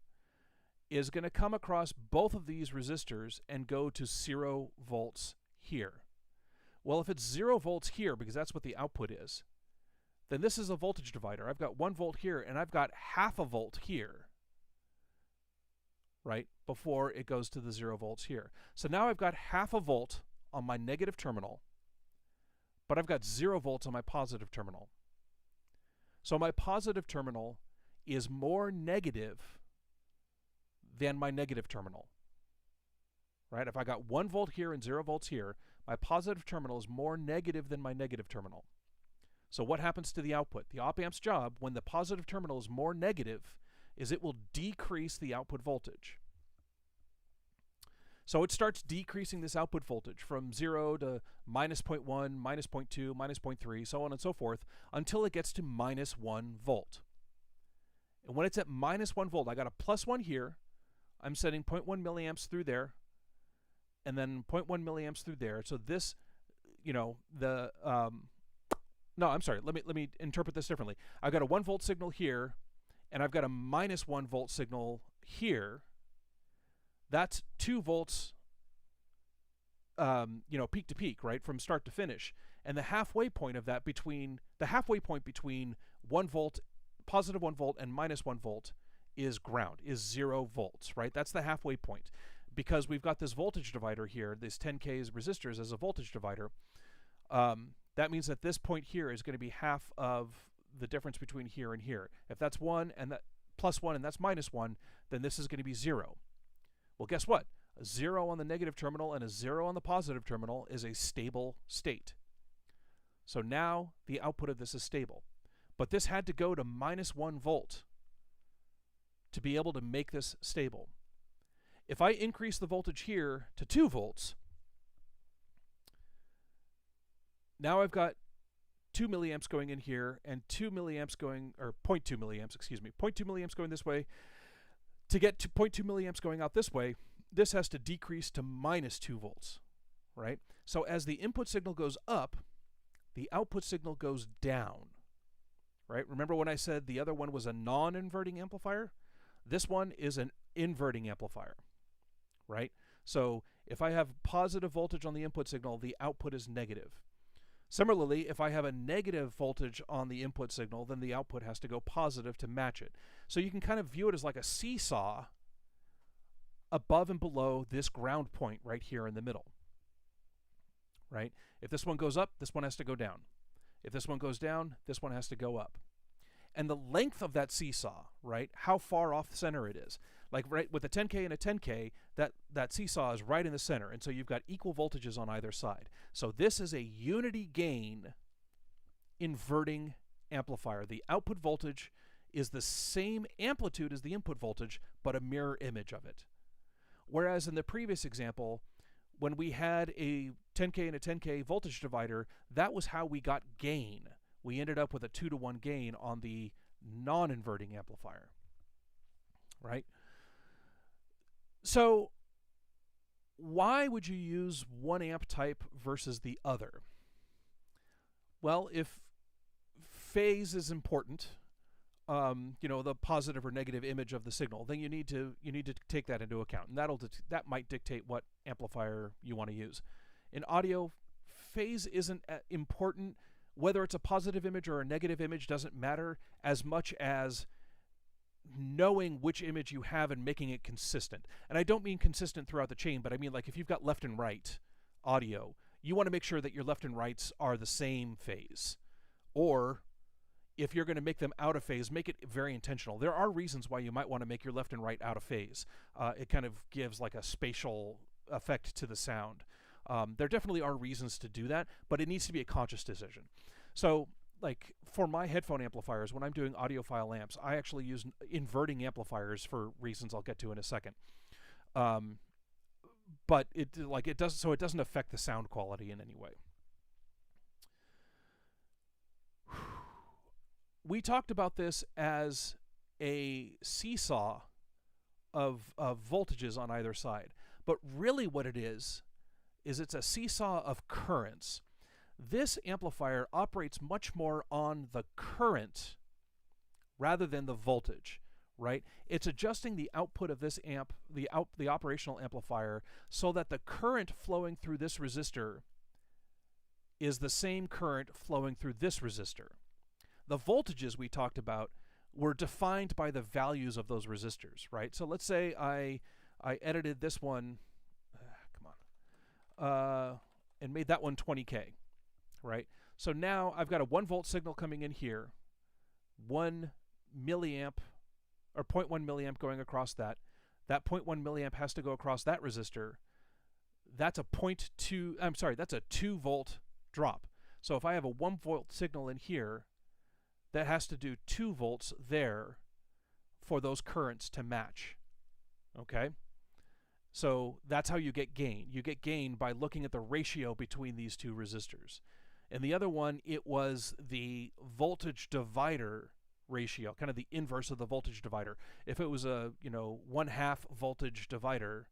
is going to come across both of these resistors and go to 0 volts here. Well, if it's 0 volts here, because that's what the output is, then this is a voltage divider. I've got 1 volt here and I've got half a volt here, right, before it goes to the 0 volts here. So now I've got half a volt on my negative terminal, but I've got 0 volts on my positive terminal. So my positive terminal is more negative than my negative terminal, right? If I got 1 volt here and 0 volts here, my positive terminal is more negative than my negative terminal. So what happens to the output? The op-amp's job, when the positive terminal is more negative, is it will decrease the output voltage. So it starts decreasing this output voltage from 0 to minus 0.1, minus 0.2, minus 0.3, so on and so forth, until it gets to minus 1 volt. And when it's at minus 1 volt, I got a plus 1 here. I'm setting 0.1 milliamps through there, and then 0.1 milliamps through there. So this, no, I'm sorry. Let me interpret this differently. I've got a 1 volt signal here, and I've got a minus 1 volt signal here. That's 2 volts, peak to peak, right, from start to finish. And the halfway point of that between 1 volt, positive 1 volt, and minus 1 volt is ground, is 0 volts, right? That's the halfway point. Because we've got this voltage divider here, this 10K resistors as a voltage divider, that means that this point here is going to be half of the difference between here and here. If that's 1 and that plus 1 and that's minus 1, then this is going to be 0. Well, guess what? A 0 on the negative terminal and a 0 on the positive terminal is a stable state. So now the output of this is stable. But this had to go to minus 1 volt to be able to make this stable. If I increase the voltage here to 2 volts, now I've got 2 milliamps going in here and 2 milliamps going, or 0.2 milliamps, 0.2 milliamps going this way. To get to 0.2 milliamps going out this way, this has to decrease to minus 2 volts, right? So as the input signal goes up, the output signal goes down, right? Remember when I said the other one was a non-inverting amplifier? This one is an inverting amplifier, right? So if I have positive voltage on the input signal, the output is negative. Similarly, if I have a negative voltage on the input signal, then the output has to go positive to match it. So you can kind of view it as like a seesaw above and below this ground point right here in the middle, right? If this one goes up, this one has to go down. If this one goes down, this one has to go up. And the length of that seesaw, right, how far off the center it is. Like right with a 10K and a 10K, that seesaw is right in the center. And so you've got equal voltages on either side. So this is a unity gain inverting amplifier. The output voltage is the same amplitude as the input voltage, but a mirror image of it. Whereas in the previous example, when we had a 10K and a 10K voltage divider, that was how we got gain. We ended up with a 2-to-1 gain on the non-inverting amplifier, right? So why would you use one amp type versus the other? Well, if phase is important, the positive or negative image of the signal, then you need to take that into account, and that might dictate what amplifier you want to use. In audio, phase isn't important. Whether it's a positive image or a negative image doesn't matter as much as knowing which image you have and making it consistent. And I don't mean consistent throughout the chain, but I mean like if you've got left and right audio, you want to make sure that your left and rights are the same phase. Or if you're going to make them out of phase, make it very intentional. There are reasons why you might want to make your left and right out of phase. It kind of gives like a spatial effect to the sound. There definitely are reasons to do that, but it needs to be a conscious decision. So like for my headphone amplifiers, when I'm doing audiophile amps, I actually use inverting amplifiers for reasons I'll get to in a second. But it doesn't affect the sound quality in any way. We talked about this as a seesaw of voltages on either side, but really what it is it's a seesaw of currents. This amplifier operates much more on the current rather than the voltage, right? It's adjusting the output of this amp, the operational amplifier, so that the current flowing through this resistor is the same current flowing through this resistor. The voltages we talked about were defined by the values of those resistors, right? So let's say I edited this one, and made that one 20K. Right? So now I've got a 1 volt signal coming in here, 1 milliamp or 0.1 milliamp going across that. That 0.1 milliamp has to go across that resistor. That's a 2 volt drop. So if I have a 1 volt signal in here, that has to do 2 volts there for those currents to match. Okay? So that's how you get gain. You get gain by looking at the ratio between these two resistors. And the other one, it was the voltage divider ratio, kind of the inverse of the voltage divider. If it was a 1/2 voltage divider,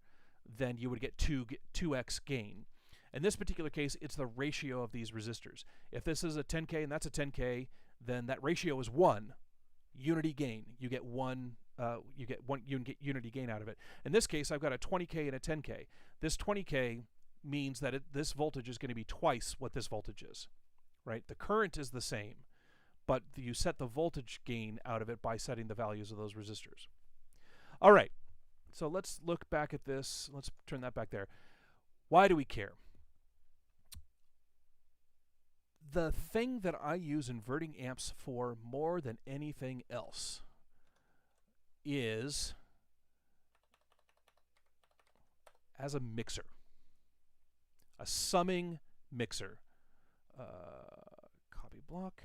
then you would get 2x gain. In this particular case, it's the ratio of these resistors. If this is a 10K and that's a 10K, then that ratio is 1. Unity gain. You get unity gain out of it. In this case, I've got a 20K and a 10K. This 20K means that this voltage is going to be twice what this voltage is, right? The current is the same, but you set the voltage gain out of it by setting the values of those resistors. All right, so let's look back at this. Let's turn that back there. Why do we care? The thing that I use inverting amps for more than anything else is as a mixer. A summing mixer. Copy block,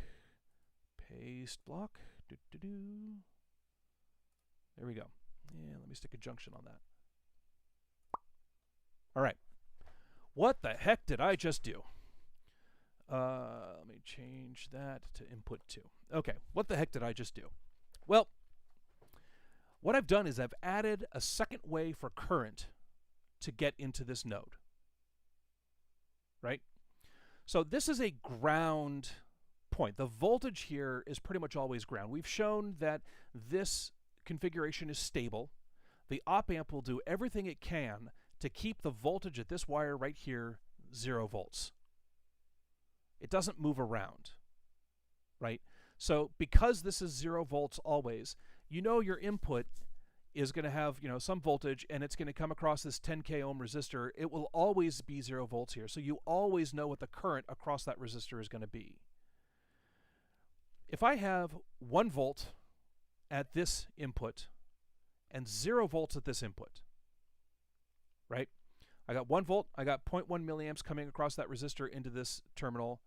paste block. There we go. And let me stick a junction on that. All right. What the heck did I just do? Let me change that to input 2. Okay, what the heck did I just do? Well, what I've done is I've added a second way for current to get into this node. Right? So this is a ground point. The voltage here is pretty much always ground. We've shown that this configuration is stable. The OpAmp will do everything it can to keep the voltage at this wire right here 0 volts. It doesn't move around, right? So because this is 0 volts always, your input is going to have some voltage, and it's going to come across this 10K ohm resistor. It will always be 0 volts here, so you always know what the current across that resistor is going to be. If I have 1 volt at this input and 0 volts at this input, right? I got 1 volt, I got 0.1 milliamps coming across that resistor into this terminal.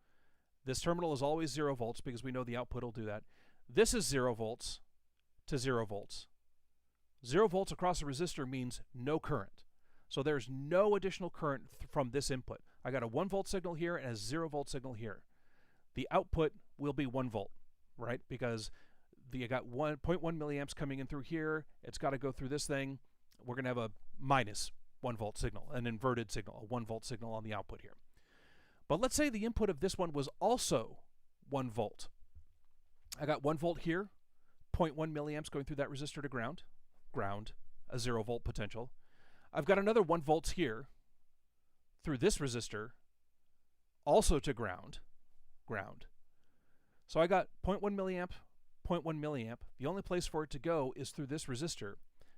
This terminal is always 0 volts because we know the output will do that. This is 0 volts to 0 volts. 0 volts across a resistor means no current. So there's no additional current from this input. I got a 1 volt signal here and a 0 volt signal here. The output will be 1 volt, right? Because you got 1.1 milliamps coming in through here. It's got to go through this thing. We're going to have a minus 1 volt signal, an inverted signal, a 1 volt signal on the output here. But let's say the input of this one was also 1 volt. I got 1 volt here, 0.1 milliamps going through that resistor to ground, a 0 volt potential. I've got another 1 volts here through this resistor, also to ground. So I got 0.1 milliamp, 0.1 milliamp. The only place for it to go is through this resistor.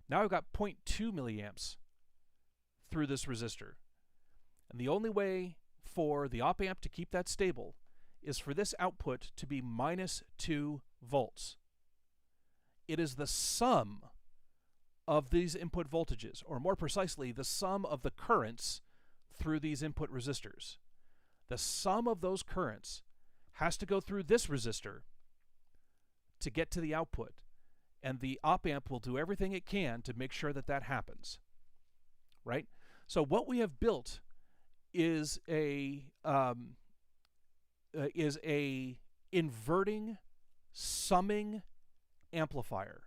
Now I've got 0.2 milliamps through this resistor. And the only way for the OpAmp to keep that stable is for this output to be minus 2 volts. It is the sum of these input voltages, or more precisely, the sum of the currents through these input resistors. The sum of those currents has to go through this resistor to get to the output, and the OpAmp will do everything it can to make sure that that happens, right? So what we have built is a inverting summing amplifier.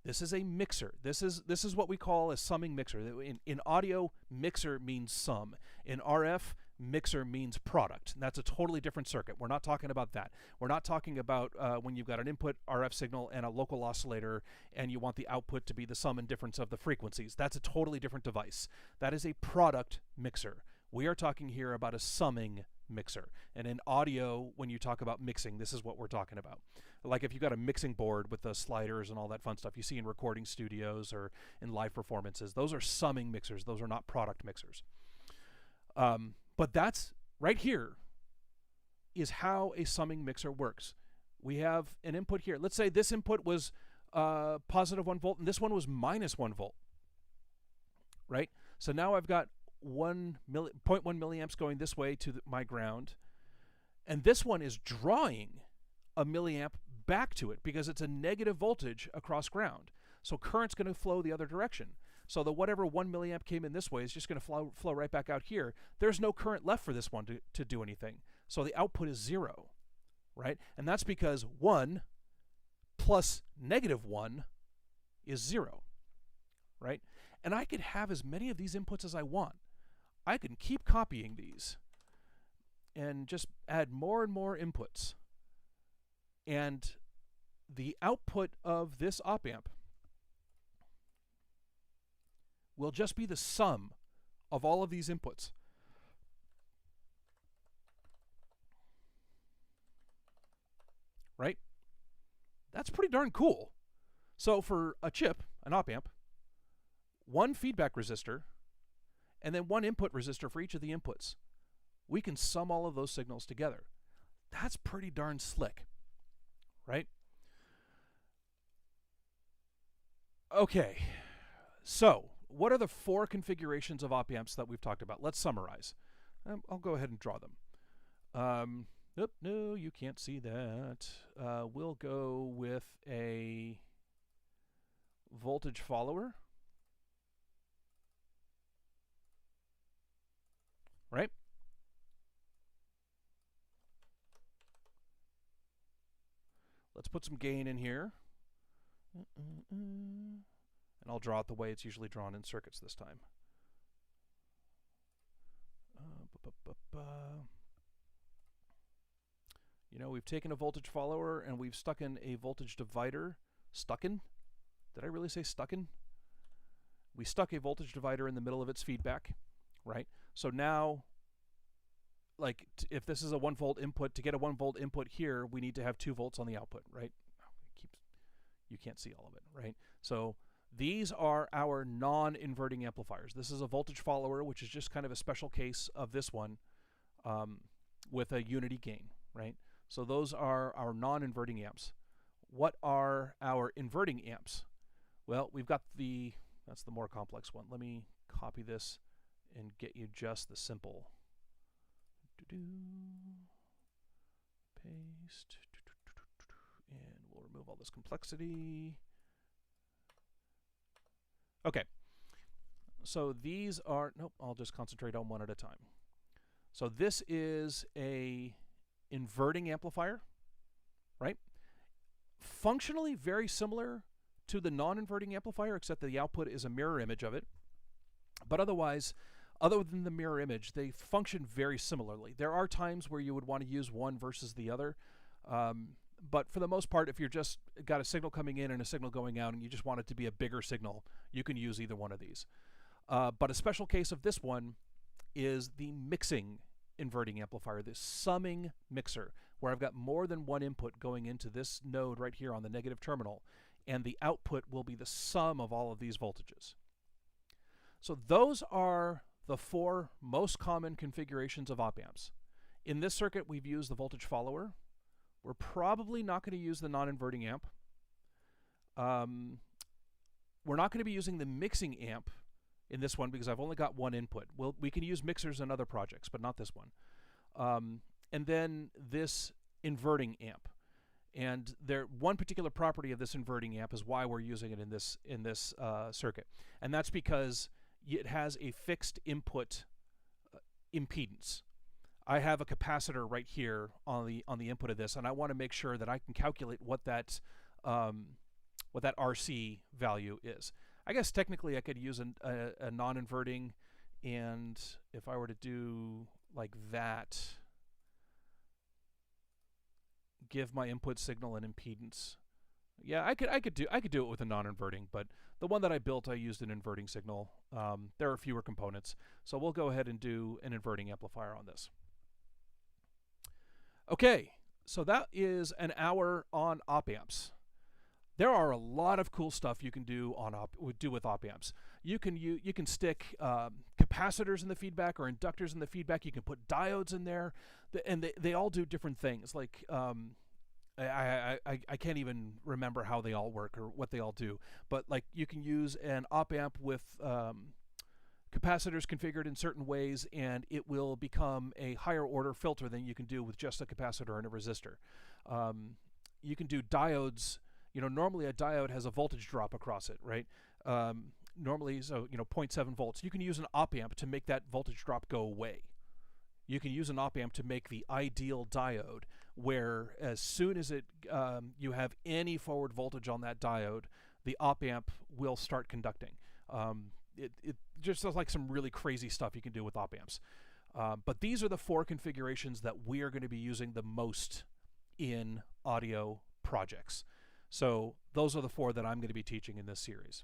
This is a mixer. This is what we call a summing mixer. In audio, mixer means sum. In RF, mixer means product. And that's a totally different circuit. We're not talking about that. We're not talking about when you've got an input RF signal and a local oscillator and you want the output to be the sum and difference of the frequencies. That's a totally different device. That is a product mixer. We are talking here about a summing mixer. And in audio, when you talk about mixing, this is what we're talking about. Like if you've got a mixing board with the sliders and all that fun stuff you see in recording studios or in live performances, those are summing mixers. Those are not product mixers. But that's right here is how a summing mixer works. We have an input here. Let's say this input was positive 1 volt and this one was minus 1 volt, right? So now I've got 0.1 milliamps going this way to my ground, and this one is drawing a milliamp back to it because it's a negative voltage across ground. So current's going to flow the other direction. So the whatever 1 milliamp came in this way is just going to flow right back out here. There's no current left for this one to do anything. So the output is 0, right? And that's because 1 plus negative 1 is 0, right? And I could have as many of these inputs as I want. I can keep copying these and just add more and more inputs. And the output of this OpAmp will just be the sum of all of these inputs. Right? That's pretty darn cool. So for a chip, an OpAmp, one feedback resistor, and then one input resistor for each of the inputs. We can sum all of those signals together. That's pretty darn slick, right? Okay, so what are the 4 configurations of OpAmps that we've talked about? Let's summarize. I'll go ahead and draw them. Nope, no, you can't see that. We'll go with a voltage follower. Right? Let's put some gain in here. And I'll draw it the way it's usually drawn in circuits this time. You know, we've taken a voltage follower and we've stuck in a voltage divider. Stuck in? Did I really say stuck in? We stuck a voltage divider in the middle of its feedback, right? So now, like, if this is a 1 volt input, to get a 1 volt input here, we need to have 2 volts on the output, right? You can't see all of it, right? So these are our non-inverting amplifiers. This is a voltage follower, which is just kind of a special case of this one with a unity gain, right? So those are our non-inverting amps. What are our inverting amps? Well, we've got that's the more complex one. Let me copy this and get you just the simple. Paste. And we'll remove all this complexity. Okay. So these are, nope, I'll just concentrate on one at a time. So this is a inverting amplifier, right? Functionally very similar to the non-inverting amplifier, except that the output is a mirror image of it. But otherwise, other than the mirror image, they function very similarly. There are times where you would want to use one versus the other. But for the most part, if you're just got a signal coming in and a signal going out and you just want it to be a bigger signal, you can use either one of these. But a special case of this one is the mixing inverting amplifier, this summing mixer. where I've got more than one input going into this node right here on the negative terminal, and the output will be the sum of all of these voltages. So those are the 4 most common configurations of op-amps. In this circuit, we've used the voltage follower. We're probably not going to use the non-inverting amp. We're not going to be using the mixing amp in this one because I've only got one input. We can use mixers in other projects, but not this one. And then this inverting amp. And one particular property of this inverting amp is why we're using it in this circuit. And that's because it has a fixed input impedance. I have a capacitor right here on the input of this, and I want to make sure that I can calculate what that RC value is. I guess technically I could use a non-inverting, and if I were to do like that, give my input signal an impedance. Yeah, I could do it with a non-inverting, but the one that I built, I used an inverting signal. There are fewer components, so we'll go ahead and do an inverting amplifier on this. Okay, so that is an hour on op-amps. There are a lot of cool stuff you can do with op-amps. You can stick capacitors in the feedback or inductors in the feedback. You can put diodes in there, and they all do different things. Like I can't even remember how they all work or what they all do. But like you can use an op-amp with capacitors configured in certain ways, and it will become a higher order filter than you can do with just a capacitor and a resistor. You can do diodes. You know, normally a diode has a voltage drop across it, right? Normally, so 0.7 volts. You can use an op-amp to make that voltage drop go away. You can use an op-amp to make the ideal diode, where as soon as you have any forward voltage on that diode, the op-amp will start conducting. It just does like some really crazy stuff you can do with op-amps. But these are the 4 configurations that we are going to be using the most in audio projects. So those are the 4 that I'm going to be teaching in this series.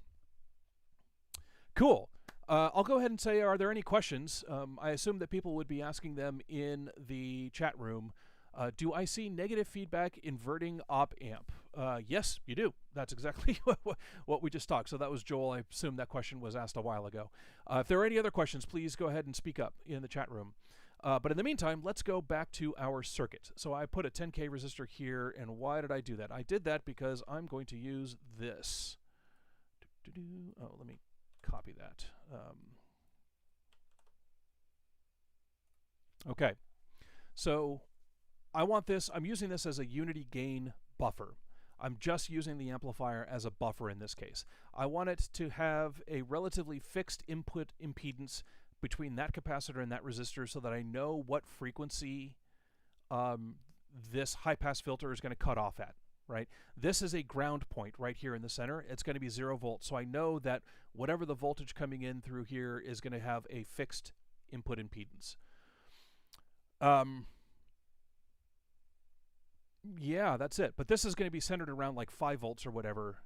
Cool. I'll go ahead and say, are there any questions? I assume that people would be asking them in the chat room. Do I see negative feedback inverting op-amp? Yes, you do. That's exactly what we just talked. So that was Joel. I assume that question was asked a while ago. If there are any other questions, please go ahead and speak up in the chat room. But in the meantime, let's go back to our circuit. So I put a 10K resistor here, and why did I do that? I did that because I'm going to use this. Oh, let me copy that. Okay, so I want this. I'm using this as a unity gain buffer. I'm just using the amplifier as a buffer in this case. I want it to have a relatively fixed input impedance between that capacitor and that resistor so that I know what frequency this high-pass filter is going to cut off at, right? This is a ground point right here in the center. It's going to be 0 volts, so I know that whatever the voltage coming in through here is going to have a fixed input impedance. Yeah, that's it. But this is going to be centered around like 5 volts or whatever.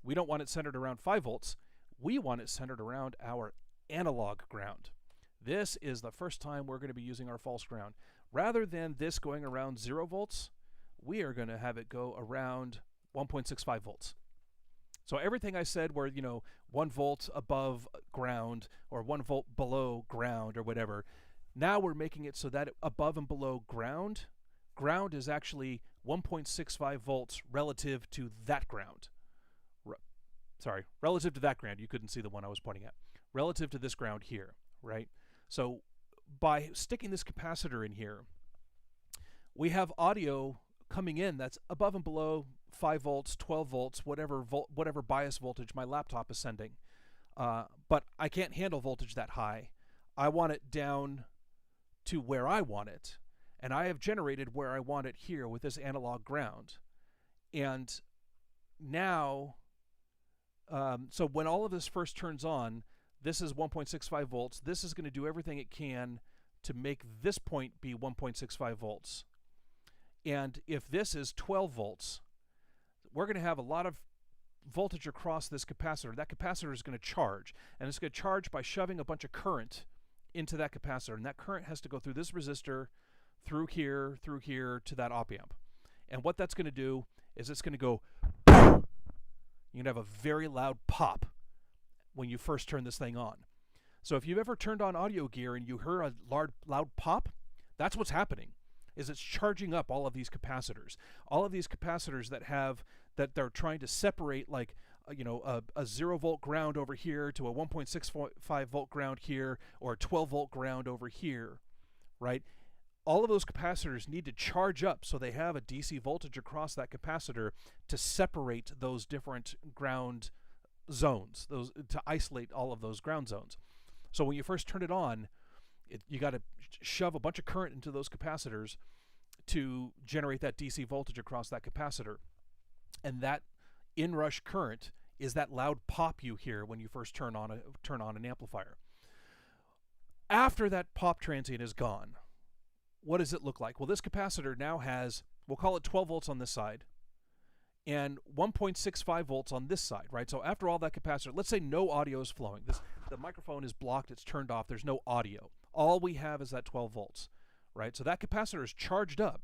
We don't want it centered around 5 volts. We want it centered around our analog ground. This is the first time we're going to be using our false ground. Rather than this going around 0 volts, we are going to have it go around 1.65 volts. So everything I said where, 1 volt above ground or 1 volt below ground or whatever, now we're making it so that above and below ground is actually 1.65 volts relative to that ground. Sorry, relative to that ground. You couldn't see the one I was pointing at. Relative to this ground here, right? So by sticking this capacitor in here, we have audio coming in that's above and below 5 volts, 12 volts, whatever bias voltage my laptop is sending. But I can't handle voltage that high. I want it down to where I want it. And I have generated where I want it here with this analog ground. And now, so when all of this first turns on, this is 1.65 volts. This is going to do everything it can to make this point be 1.65 volts. And if this is 12 volts, we're going to have a lot of voltage across this capacitor. That capacitor is going to charge. And it's going to charge by shoving a bunch of current into that capacitor. And that current has to go through this resistor, through here to that OpAmp. And what that's going to do is it's going to go, you're going to have a very loud pop when you first turn this thing on. So if you've ever turned on audio gear and you hear a loud pop, that's what's happening, is it's charging up all of these capacitors. All of these capacitors that they're trying to separate, like, a 0 volt ground over here to a 1.65 volt ground here, or a 12 volt ground over here, right? All of those capacitors need to charge up so they have a DC voltage across that capacitor to separate those different ground zones, to isolate all of those ground zones. So when you first turn it on, you got to shove a bunch of current into those capacitors to generate that DC voltage across that capacitor. And that inrush current is that loud pop you hear when you first turn on an amplifier. After that pop transient is gone, what does it look like? Well, this capacitor now has, we'll call it 12 volts on this side and 1.65 volts on this side, right? So after all that capacitor, let's say no audio is flowing. The microphone is blocked, it's turned off, there's no audio. All we have is that 12 volts, right? So that capacitor is charged up,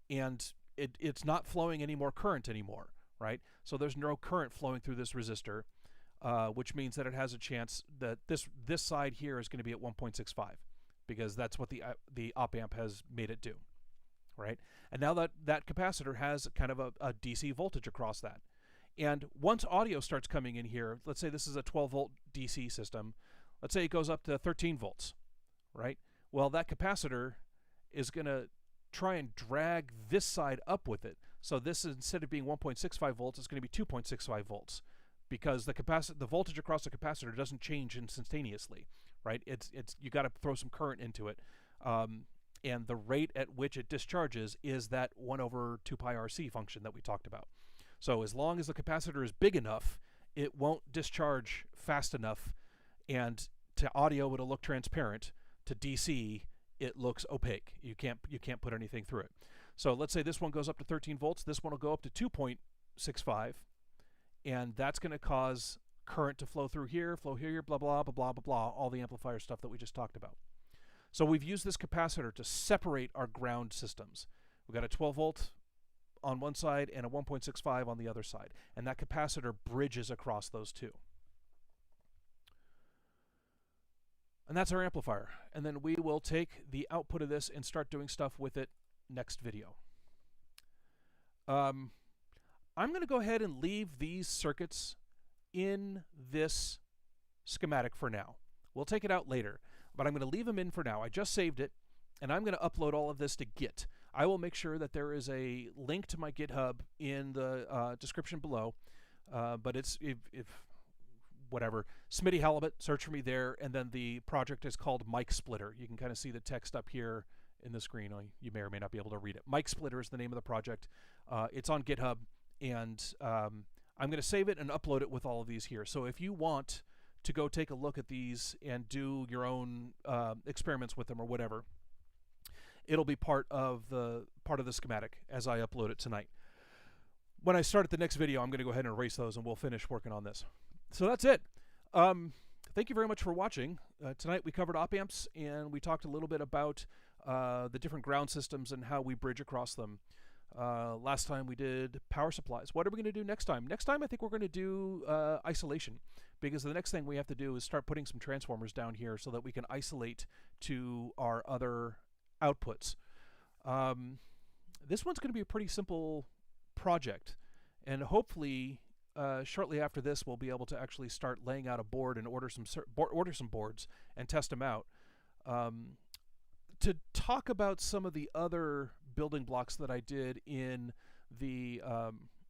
and it's not flowing any more current anymore, right? So there's no current flowing through this resistor, which means that it has a chance that this side here is going to be at 1.65, because that's what the OpAmp has made it do, right? And now that capacitor has kind of a DC voltage across that. And once audio starts coming in here, let's say this is a 12 volt DC system, let's say it goes up to 13 volts, right? Well, that capacitor is going to try and drag this side up with it. So this, instead of being 1.65 volts, it's going to be 2.65 volts, because the voltage across the capacitor doesn't change instantaneously, right? You got to throw some current into it. And the rate at which it discharges is that 1 over 2 pi RC function that we talked about. So as long as the capacitor is big enough, it won't discharge fast enough, and to audio it'll look transparent. To DC, it looks opaque. You can't put anything through it. So let's say this one goes up to 13 volts. This one will go up to 2.65, and that's going to cause current to flow here, blah, blah, blah, blah, blah, blah, all the amplifier stuff that we just talked about. So we've used this capacitor to separate our ground systems. We've got a 12 volt on one side and a 1.65 on the other side, and that capacitor bridges across those two. And that's our amplifier. And then we will take the output of this and start doing stuff with it next video. I'm going to go ahead and leave these circuits in this schematic for now. We'll take it out later, but I'm going to leave them in for now. I just saved it, and I'm going to upload all of this to Git. I will make sure that there is a link to my GitHub in the description below, but it's whatever, Smitty Halibut, search for me there, and then the project is called Mic Splitter. You can kind of see the text up here in the screen. You may or may not be able to read it. Mic Splitter is the name of the project. It's on GitHub, and I'm going to save it and upload it with all of these here. So if you want to go take a look at these and do your own experiments with them or whatever, it'll be part of the schematic as I upload it tonight. When I start at the next video, I'm going to go ahead and erase those, and we'll finish working on this. So that's it. Thank you very much for watching. Tonight we covered OpAmps, and we talked a little bit about the different ground systems and how we bridge across them. Last time we did power supplies. What are we going to do next time? Next time I think we're going to do isolation, because the next thing we have to do is start putting some transformers down here so that we can isolate to our other outputs. This one's going to be a pretty simple project, and hopefully shortly after this we'll be able to actually start laying out a board and order some boards and test them out. To talk about some of the other building blocks that I did in the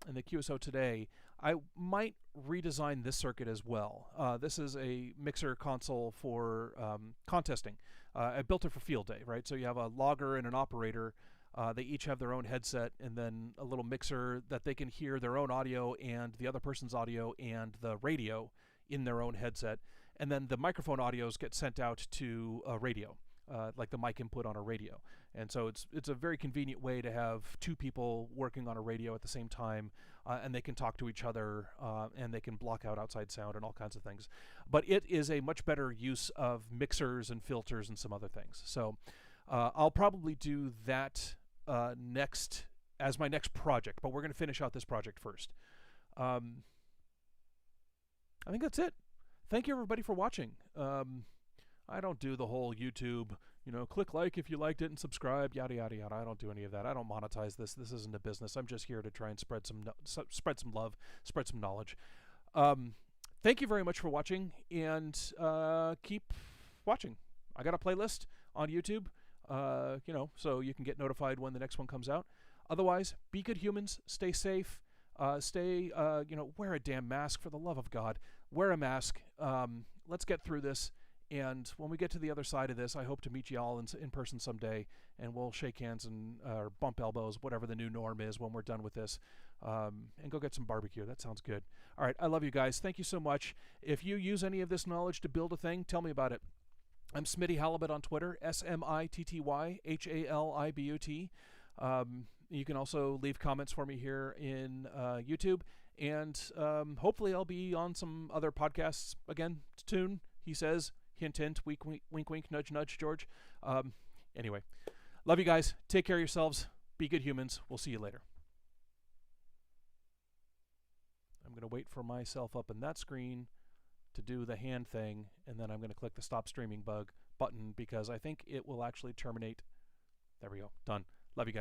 QSO today, I might redesign this circuit as well. This is a mixer console for contesting. I built it for field day, right? So you have a logger and an operator. They each have their own headset, and then a little mixer that they can hear their own audio and the other person's audio and the radio in their own headset. And then the microphone audios get sent out to a radio, like the mic input on a radio. And so it's a very convenient way to have two people working on a radio at the same time, and they can talk to each other, and they can block out outside sound and all kinds of things. But it is a much better use of mixers and filters and some other things. So I'll probably do that next as my next project, but we're going to finish out this project first. I think that's it. Thank you everybody for watching. I don't do the whole YouTube, click like if you liked it and subscribe, yada yada yada. I don't do any of that. I don't monetize this. This isn't a business. I'm just here to try and spread some love, spread some knowledge. Thank you very much for watching, and keep watching. I got a playlist on YouTube, so you can get notified when the next one comes out. Otherwise, be good humans, stay safe, wear a damn mask for the love of God. Wear a mask. Let's get through this. And when we get to the other side of this, I hope to meet you all in person someday, and we'll shake hands and or bump elbows, whatever the new norm is when we're done with this, and go get some barbecue. That sounds good. All right, I love you guys. Thank you so much. If you use any of this knowledge to build a thing, tell me about it. I'm Smitty Halibut on Twitter, SmittyHalibut. You can also leave comments for me here in YouTube, and hopefully I'll be on some other podcasts again soon. He says. Hint, hint, wink, wink, wink, wink, nudge, nudge, George. Anyway, love you guys. Take care of yourselves. Be good humans. We'll see you later. I'm going to wait for myself up in that screen to do the hand thing, and then I'm going to click the stop streaming button because I think it will actually terminate. There we go. Done. Love you guys.